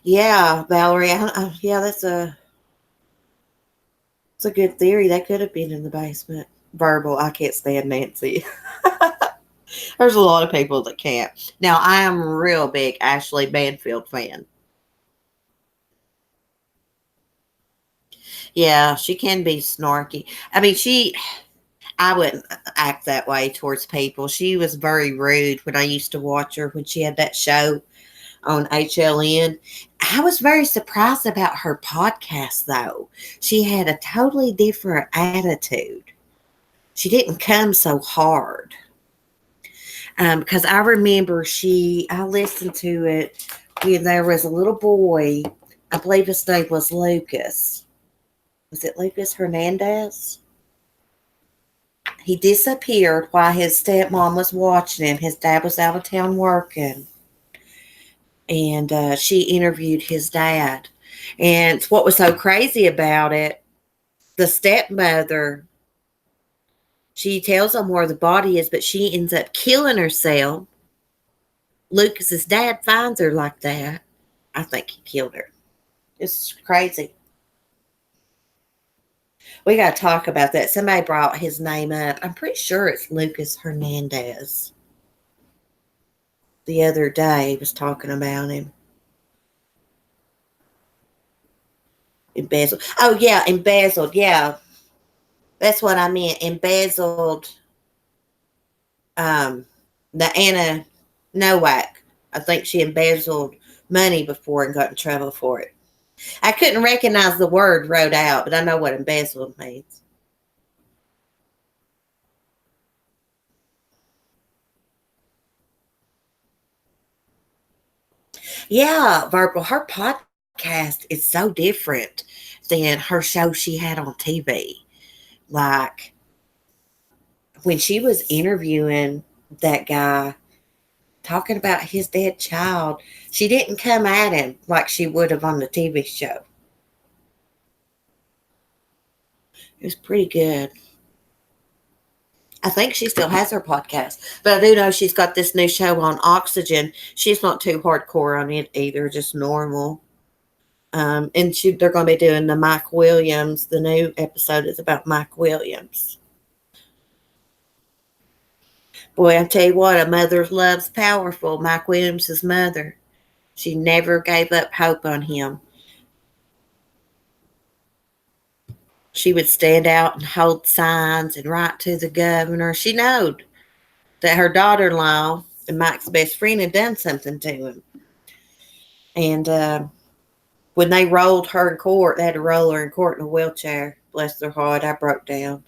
Yeah, Valerie. Yeah, that's a good theory. They could have been in the basement. Verbal. I can't stand Nancy. There's a lot of people that can't. Now, I am a real big Ashley Banfield fan. Yeah, she can be snarky. I mean, I wouldn't act that way towards people. She was very rude when I used to watch her when she had that show on HLN. I was very surprised about her podcast, though. She had a totally different attitude. She didn't come so hard. Because I remember I listened to it when there was a little boy. I believe his name was Lucas. Was it Lucas Hernandez? He disappeared while his stepmom was watching him. His dad was out of town working. And she interviewed his dad. And what was so crazy about it, the stepmother, she tells him where the body is, but she ends up killing herself. Lucas's dad finds her like that. I think he killed her. It's crazy. We got to talk about that. Somebody brought his name up. I'm pretty sure it's Lucas Hernandez. The other day, he was talking about him. Embezzled. Oh, yeah, embezzled. Yeah. That's what I meant. Embezzled. The Anna Nowak. I think she embezzled money before and got in trouble for it. I couldn't recognize the word wrote out, but I know what embezzled means. Yeah, Verbal, her podcast is so different than her show she had on TV. Like when she was interviewing that guy talking about his dead child, she didn't come at him like she would have on the TV show. It was pretty good. I think she still has her podcast, but I do know she's got this new show on Oxygen. She's not too hardcore on it either, just normal. And they're going to be doing the Mike Williams. The new episode is about Mike Williams. Boy, I tell you what, a mother's love's powerful. Mike Williams' mother, she never gave up hope on him. She would stand out and hold signs and write to the governor. She knowed that her daughter-in-law and Mike's best friend had done something to him. And when they rolled her in court, they had to roll her in court in a wheelchair. Bless their heart, I broke down.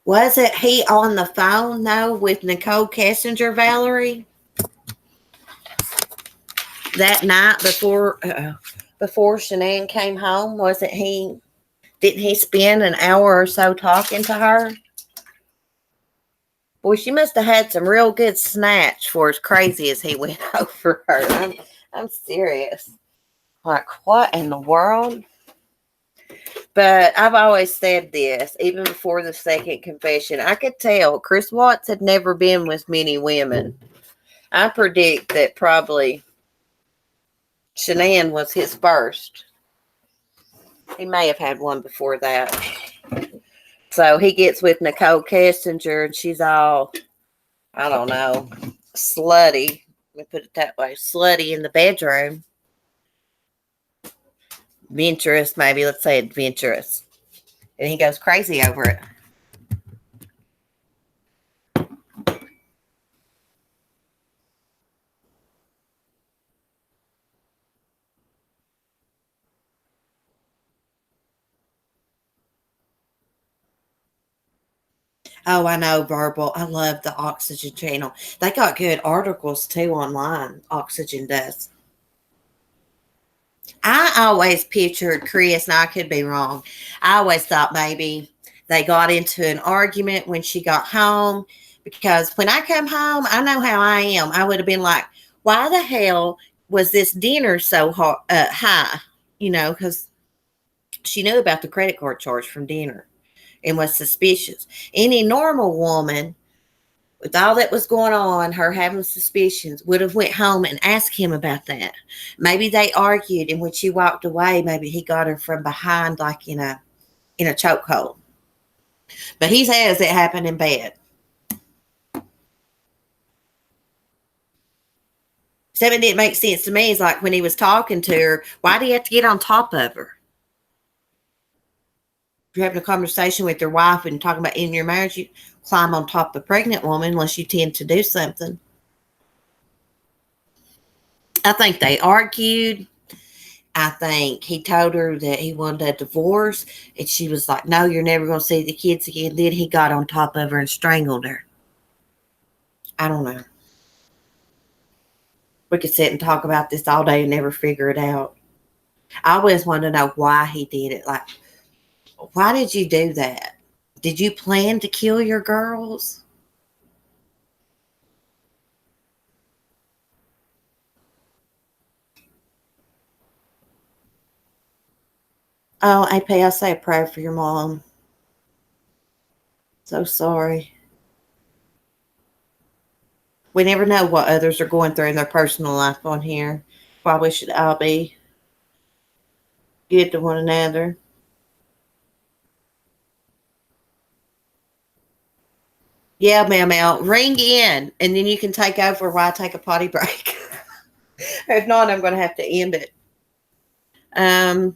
Wasn't he on the phone, though, with Nicole Kessinger, Valerie? That night before Shanann came home, wasn't he? Didn't he spend an hour or so talking to her? Boy, she must have had some real good snatch for as crazy as he went over her. I'm serious. Like, what in the world? But I've always said this, even before the second confession, I could tell Chris Watts had never been with many women. I predict that probably Shanann was his first. He may have had one before that. So he gets with Nicole Kessinger, and she's all, I don't know, slutty. Let me put it that way. Slutty in the bedroom. Adventurous, maybe. Let's say adventurous. And he goes crazy over it. Oh, I know, Verbal. I love the Oxygen channel. They got good articles too online. Oxygen does. I always pictured Chris, and I could be wrong. I always thought maybe they got into an argument when she got home because when I come home, I know how I am. I would have been like, why the hell was this dinner so high? You know, because she knew about the credit card charge from dinner and was suspicious. Any normal woman with all that was going on, her having suspicions, would have went home and asked him about that. Maybe they argued, and when she walked away, maybe he got her from behind, like in a chokehold. But he says it happened in bed. Something didn't make sense to me. It's like when he was talking to her, why do you have to get on top of her? If you're having a conversation with your wife and talking about in your marriage, you climb on top of a pregnant woman unless you tend to do something. I think they argued. I think he told her that he wanted a divorce, and she was like, no, you're never going to see the kids again. Then he got on top of her and strangled her. I don't know. We could sit and talk about this all day and never figure it out. I always want to know why he did it. Like, why did you do that? Did you plan to kill your girls? Oh, AP, I say a prayer for your mom. So sorry. We never know what others are going through in their personal life on here. Why we should all be good to one another. Yeah, ma'am, ring in, and then you can take over while I take a potty break. If not, I'm going to have to end it. Um,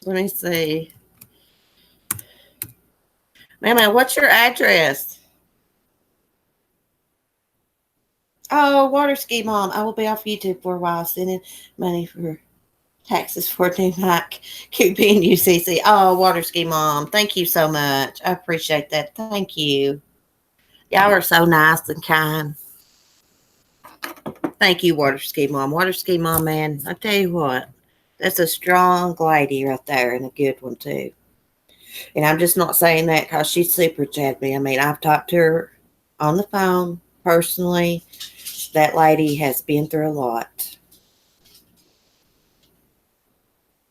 Let me see. Ma'am, what's your address? Oh, water ski mom. I will be off YouTube for a while sending money for Taxes for new mic. QP and UCC. Oh, Water Ski Mom. Thank you so much. I appreciate that. Thank you. Y'all are so nice and kind. Thank you, Water Ski Mom. Water Ski Mom, man, I tell you what, that's a strong lady right there and a good one, too. And I'm just not saying that because she's super chatted me. I mean, I've talked to her on the phone personally. That lady has been through a lot.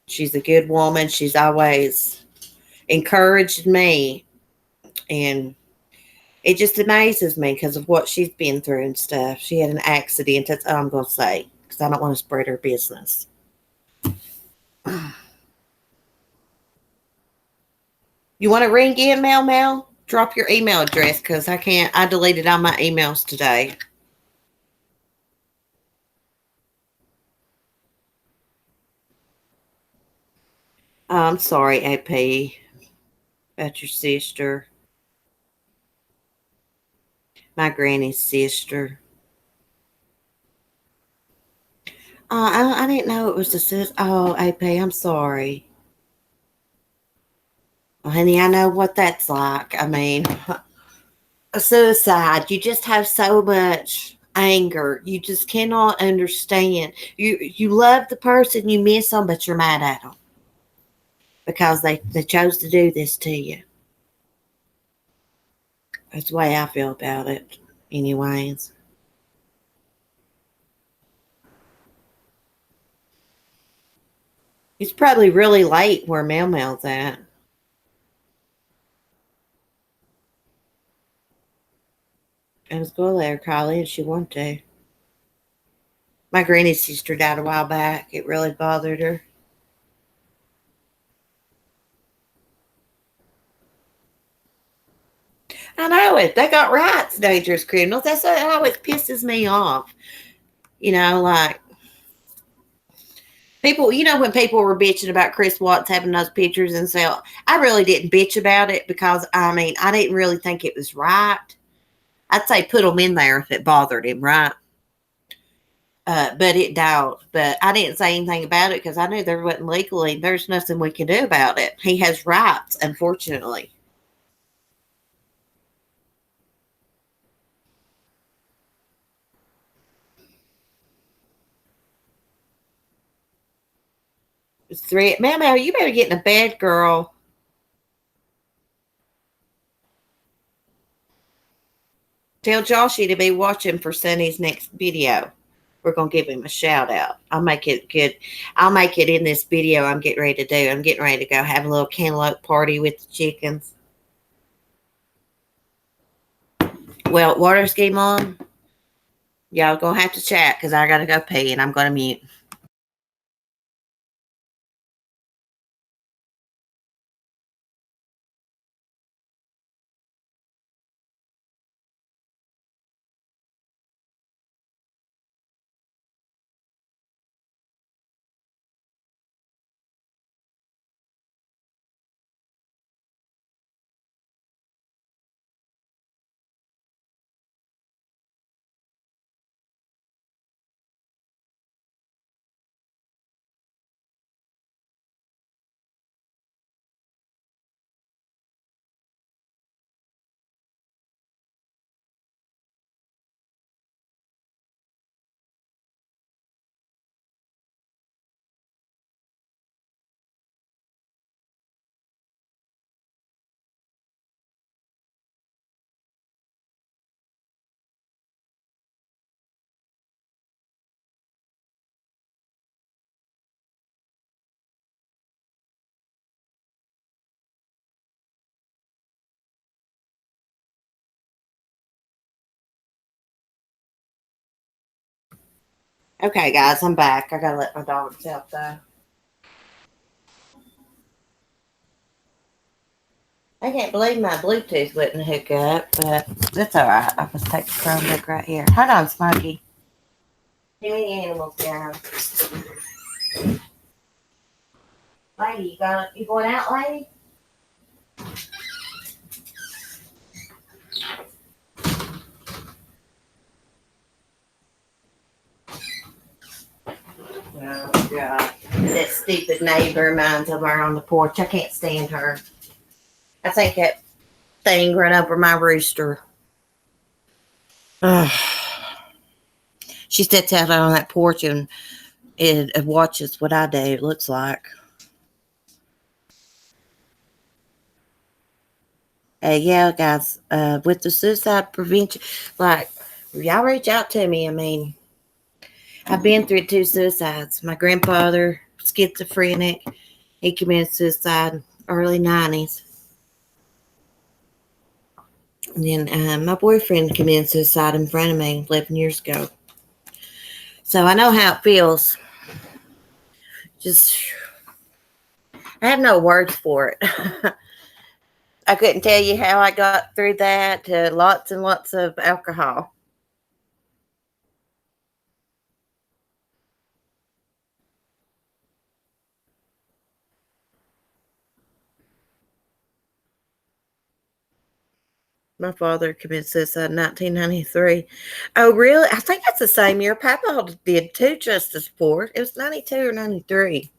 She's a good woman. She's always encouraged me. And it just amazes me because of what she's been through and stuff. She had an accident. That's all I'm going to say because I don't want to spread her business. You want to ring in, Mel? Drop your email address because I deleted all my emails today. I'm sorry, AP, about your sister. My granny's sister. I didn't know it was a sister. Oh, AP, I'm sorry. Well, honey, I know what that's like. I mean, a suicide. You just have so much anger. You just cannot understand. You love the person, you miss them, but you're mad at them because they chose to do this to you. That's the way I feel about it, anyways. It's probably really late where Mel's at. I was going to let her call in if she wanted to. My granny's sister died a while back. It really bothered her. I know it. They got rights, dangerous criminals. That's what always pisses me off. Like people, when people were bitching about Chris Watts having those pictures and so I really didn't bitch about it because, I mean, I didn't really think it was right. I'd say put them in there if it bothered him, right? But it don't. But I didn't say anything about it because I knew there wasn't legally. There's nothing we can do about it. He has rights, unfortunately. It's three. Mama, you better get in a bed, girl. Tell Joshy to be watching for Sonny's next video. We're gonna give him a shout out. I'll make it good. I'll make it in this video I'm getting ready to do. I'm getting ready to go have a little cantaloupe party with the chickens. Well, Water Ski Mom, y'all gonna have to chat because I gotta go pee and I'm gonna mute. Okay, guys, I'm back. I gotta let my dogs out though. I can't believe my Bluetooth wouldn't hook up, but that's all right. I'll just take the Chromebook right here. Hold on, Smokey. Too many animals down. Lady, you going out, lady? Oh, God. That stupid neighbor of mine's over there on the porch. I can't stand her. I think that thing ran over my rooster. She sits out on that porch and it watches what I do, it looks like. Yeah, guys, with the suicide prevention, like, y'all reach out to me. I mean, I've been through 2 suicides. My grandfather, schizophrenic, he committed suicide early 90s. And then my boyfriend committed suicide in front of me 11 years ago. So I know how it feels. Just, I have no words for it. I couldn't tell you how I got through that. Lots and lots of alcohol. My father committed suicide in 1993. Oh, really? I think that's the same year Papa did too, Justice Ford. It was 92 or 93.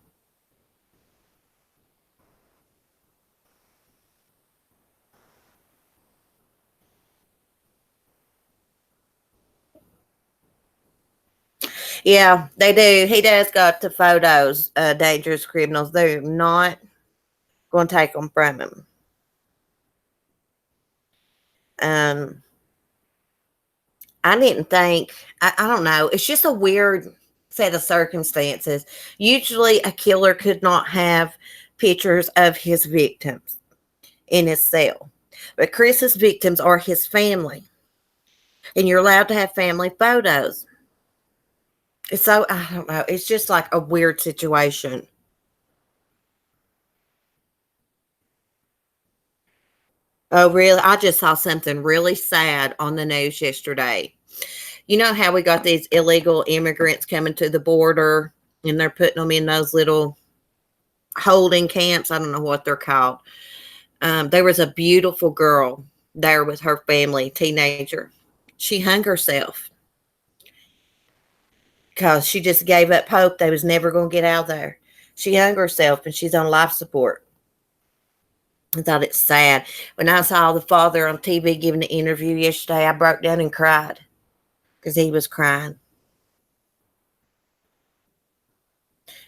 Yeah, they do. He does got the photos, dangerous criminals. They're not going to take them from him. Um, I didn't think, I don't know. It's just a weird set of circumstances. Usually, a killer could not have pictures of his victims in his cell, but Chris's victims are his family, and you're allowed to have family photos. So, I don't know. It's just like a weird situation. Oh, really? I just saw something really sad on the news yesterday. You know how we got these illegal immigrants coming to the border and they're putting them in those little holding camps? I don't know what they're called. There was a beautiful girl there with her family, teenager. She hung herself because she just gave up hope they was never going to get out of there. She hung herself and she's on life support. I thought it's sad. When I saw the father on TV giving an interview yesterday, I broke down and cried because he was crying.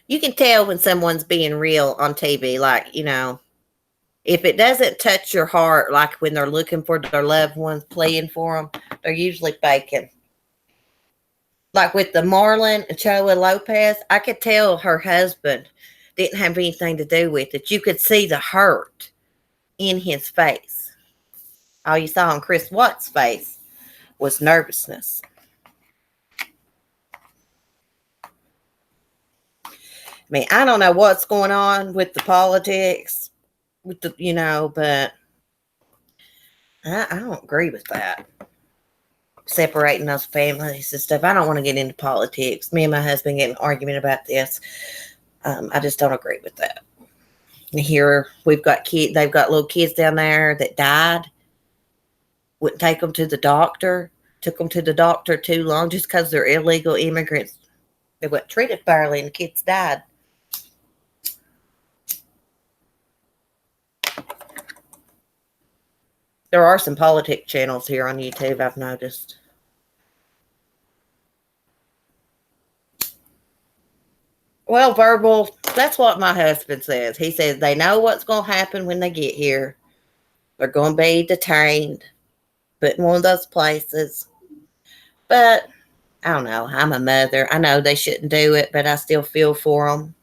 You can tell when someone's being real on TV, like, if it doesn't touch your heart, like when they're looking for their loved ones, pleading for them, they're usually faking. Like with the Marlon and Choa Lopez, I could tell her husband didn't have anything to do with it. You could see the hurt in his face. All you saw on Chris Watts' face was nervousness. I mean, I don't know what's going on with the politics, with the, but I don't agree with that. Separating those families and stuff. I don't want to get into politics. Me and my husband get an argument about this. I just don't agree with that. And here we've got kids. They've got little kids down there that died. Wouldn't take them to the doctor. Took them to the doctor too long just because they're illegal immigrants. They weren't treated fairly, and the kids died. There are some politic channels here on YouTube, I've noticed. Well, Verbal, that's what my husband says. He says they know what's going to happen when they get here. They're going to be detained, put in one of those places. But, I don't know. I'm a mother. I know they shouldn't do it, but I still feel for them.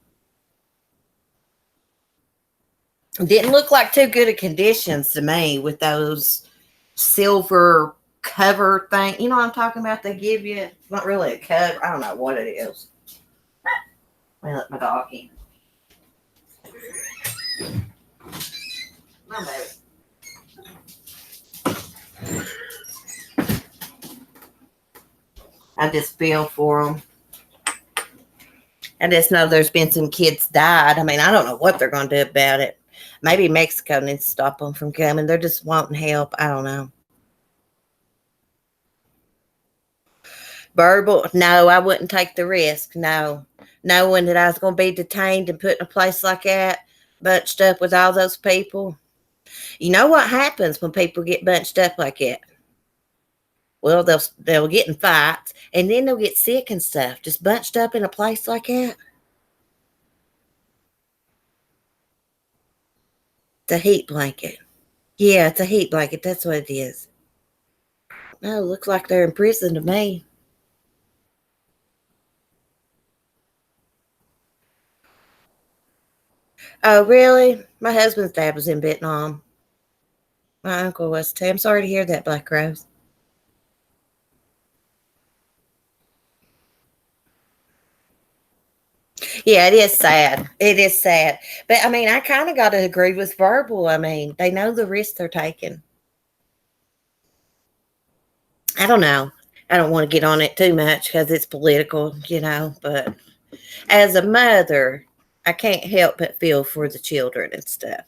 Didn't look like too good of conditions to me with those silver cover thing. You know what I'm talking about? They give you, it's not really a cover. I don't know what it is. Let me let my dog in. My baby. I just feel for them. I just know there's been some kids died. I mean, I don't know what they're going to do about it. Maybe Mexico needs to stop them from coming. They're just wanting help. I don't know. Verbal, no, I wouldn't take the risk. No. knowing that I was going to be detained and put in a place like that, bunched up with all those people. You know what happens when people get bunched up like that? Well, they'll get in fights, and then they'll get sick and stuff. Just bunched up in a place like that. It's a heat blanket. Yeah, it's a heat blanket. That's what it is. Oh, looks like they're in prison to me. Oh, really? My husband's dad was in Vietnam. My uncle was too. I'm sorry to hear that, Black Rose. Yeah, it is sad. It is sad. But I mean, I kind of got to agree with Verbal. I mean, they know the risks they're taking. I don't know. I don't want to get on it too much because it's political, but as a mother, I can't help but feel for the children and stuff.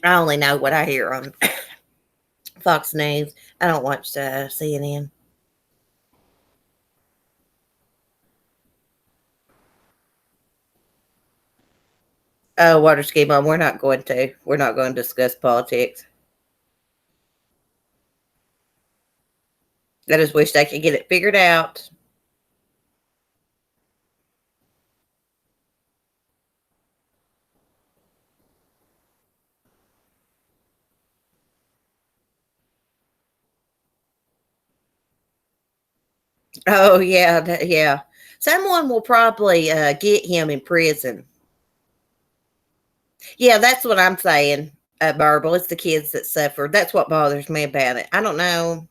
I only know what I hear on Fox News. I don't watch CNN. Oh, water ski mom, we're not going to. We're not going to discuss politics. I just wish they could get it figured out. Oh yeah, yeah. Someone will probably get him in prison. Yeah, that's what I'm saying. Burble, it's the kids that suffer. That's what bothers me about it. I don't know.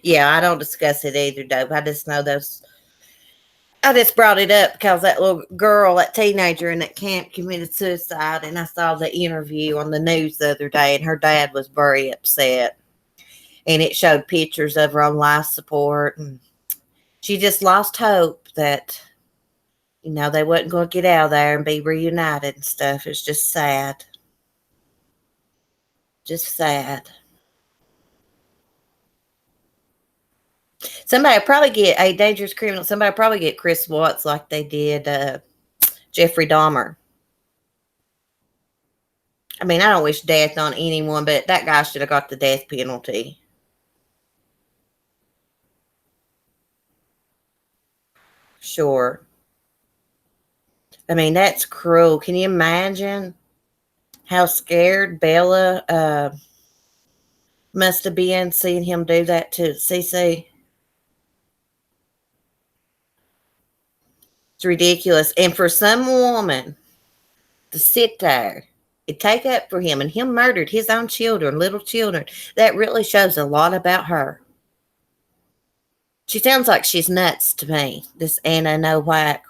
Yeah, I don't discuss it either, Dave. I just know those. I just brought it up because that little girl, that teenager in that camp committed suicide, and I saw the interview on the news the other day, and her dad was very upset. And it showed pictures of her on life support, and she just lost hope that they wasn't going to get out of there and be reunited and stuff. It's just sad. Just sad. Somebody probably get a dangerous criminal. Somebody probably get Chris Watts like they did Jeffrey Dahmer. I mean, I don't wish death on anyone, but that guy should have got the death penalty. Sure. I mean, that's cruel. Can you imagine how scared Bella must have been seeing him do that to Cece? It's ridiculous. And for some woman to sit there and take up for him, and him murdered his own children, little children, that really shows a lot about her. She sounds like she's nuts to me, this Anna Nowak.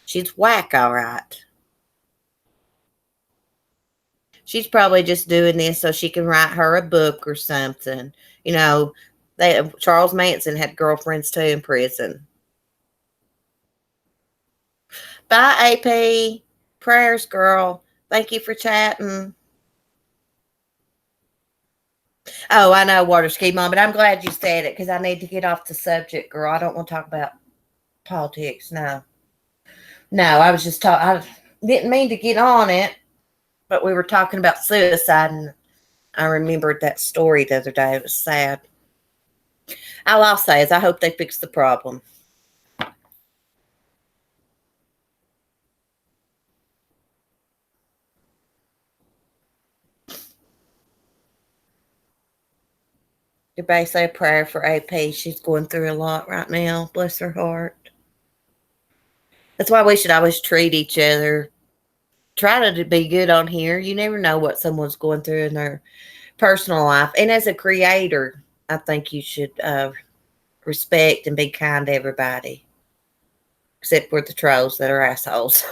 She's whack, all right. She's probably just doing this so she can write her a book or something. Charles Manson had girlfriends too in prison. Bye, AP. Prayers, girl. Thank you for chatting. Oh, I know, water ski mom, but I'm glad you said it because I need to get off the subject, girl. I don't want to talk about politics. No. No, I was just talking. I didn't mean to get on it, but we were talking about suicide, and I remembered that story the other day. It was sad. All I'll say is I hope they fix the problem. Everybody say a prayer for AP. She's going through a lot right now. Bless her heart. That's why we should always treat each other. Try to be good on here. You never know what someone's going through in their personal life. And as a creator, I think you should respect and be kind to everybody, except for the trolls that are assholes.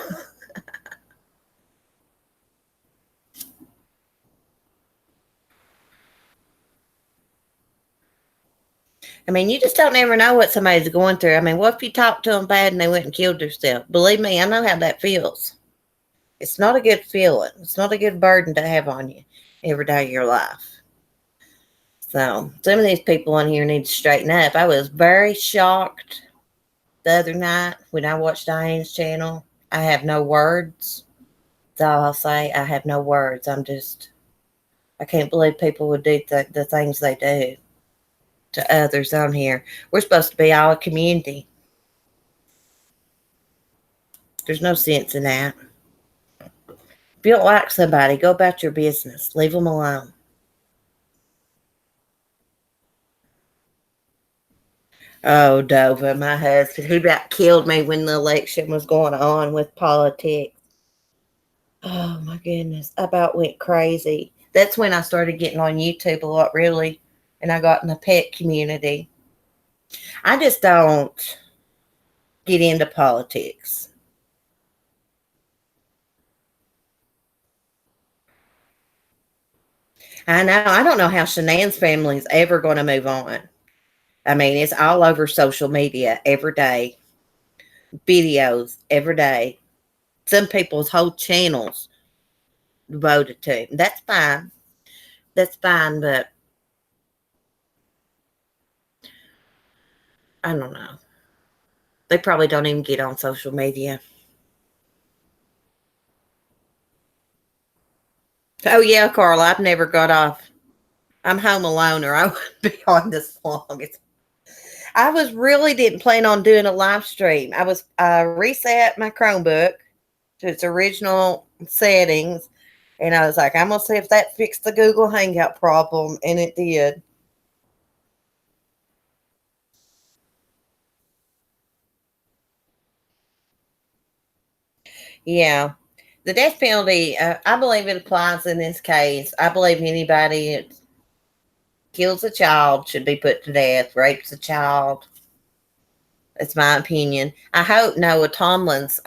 I mean, you just don't ever know what somebody's going through. I mean, what if you talk to them bad and they went and killed themselves? Believe me, I know how that feels. It's not a good feeling. It's not a good burden to have on you every day of your life. So some of these people on here need to straighten up. I was very shocked the other night when I watched Diane's channel. I have no words. That's all I'll say. I have no words. I can't believe people would do the things they do to others on here. We're supposed to be all a community. There's no sense in that. If you don't like somebody, go about your business. Leave them alone. Oh, Dova, my husband, he about killed me when the election was going on with politics. Oh, my goodness. I about went crazy. That's when I started getting on YouTube a lot, really, and I got in the pet community. I just don't get into politics. I know. I don't know how Shanann's family is ever going to move on. I mean, it's all over social media every day, videos every day. Some people's whole channels devoted to. That's fine. That's fine, but I don't know. They probably don't even get on social media. Oh, yeah, Carla, I've never got off. I'm home alone or I wouldn't be on this long. I was really didn't plan on doing a live stream. I reset my Chromebook to its original settings, and I was like, I'm gonna see if that fixed the Google Hangout problem, and it did. Yeah, the death penalty. I believe it applies in this case. I believe anybody that kills a child should be put to death. Rapes a child. That's my opinion. I hope Noah Tomlin's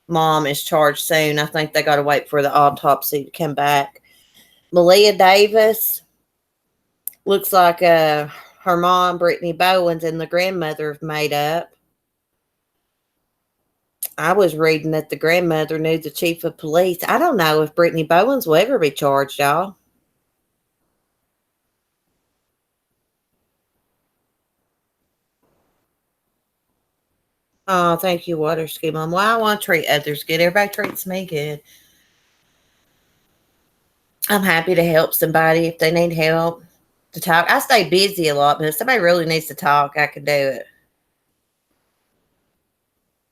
mom is charged soon. I think they got to wait for the autopsy to come back. Malia Davis looks like her mom, Brittany Bowens, and the grandmother have made up. I was reading that the grandmother knew the chief of police. I don't know if Brittany Bowens will ever be charged, y'all. Oh, thank you, Water Ski Mom. Well, I want to treat others good. Everybody treats me good. I'm happy to help somebody if they need help to talk. I stay busy a lot, but if somebody really needs to talk, I can do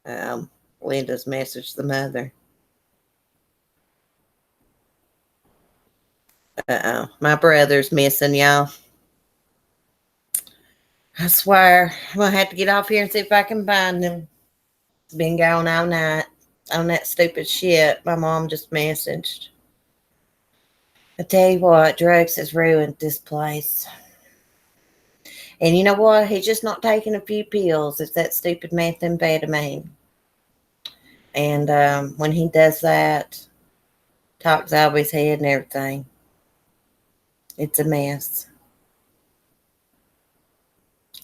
it. Linda's messaged the mother. My brother's missing, y'all. I swear, I'm going to have to get off here and see if I can find him. It's been going all night on that stupid shit my mom just messaged. I tell you what, drugs has ruined this place. And you know what? He's just not taking a few pills. It's that stupid methamphetamine. And when he does that, talks out of his head and everything. It's a mess.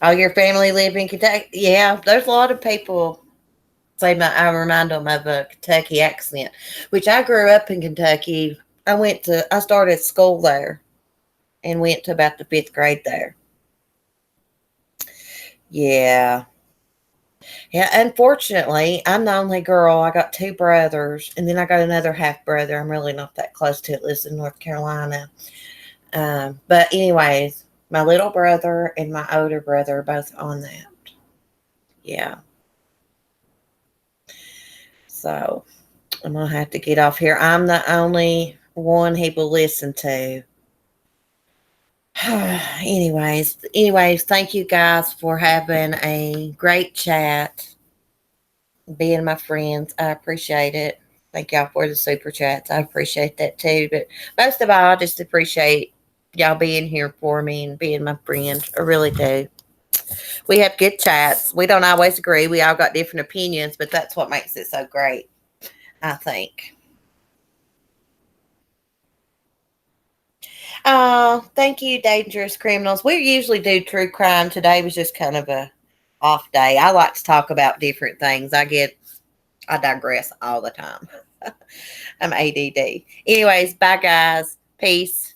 Oh, your family live in Kentucky? Yeah, there's a lot of people say I remind them of a Kentucky accent, which I grew up in Kentucky. I started school there and went to about the 5th grade there. Yeah. Yeah, unfortunately, I'm the only girl. I got 2 brothers, and then I got another half brother. I'm really not that close to it. Lives in North Carolina. But anyways, my little brother and my older brother are both on that. Yeah. So I'm gonna have to get off here. I'm the only one he will listen to. anyways, thank you guys for having a great chat, being my friends. I appreciate it. Thank y'all for the super chats. I appreciate that too. But most of all, I just appreciate y'all being here for me and being my friend. I really do. We have good chats. We don't always agree. We all got different opinions, but that's what makes it so great, I think. Oh, thank you, Dangerous Criminals. We usually do true crime. Today was just kind of a off day. I like to talk about different things. I digress all the time. I'm ADD. Anyways, bye guys. Peace.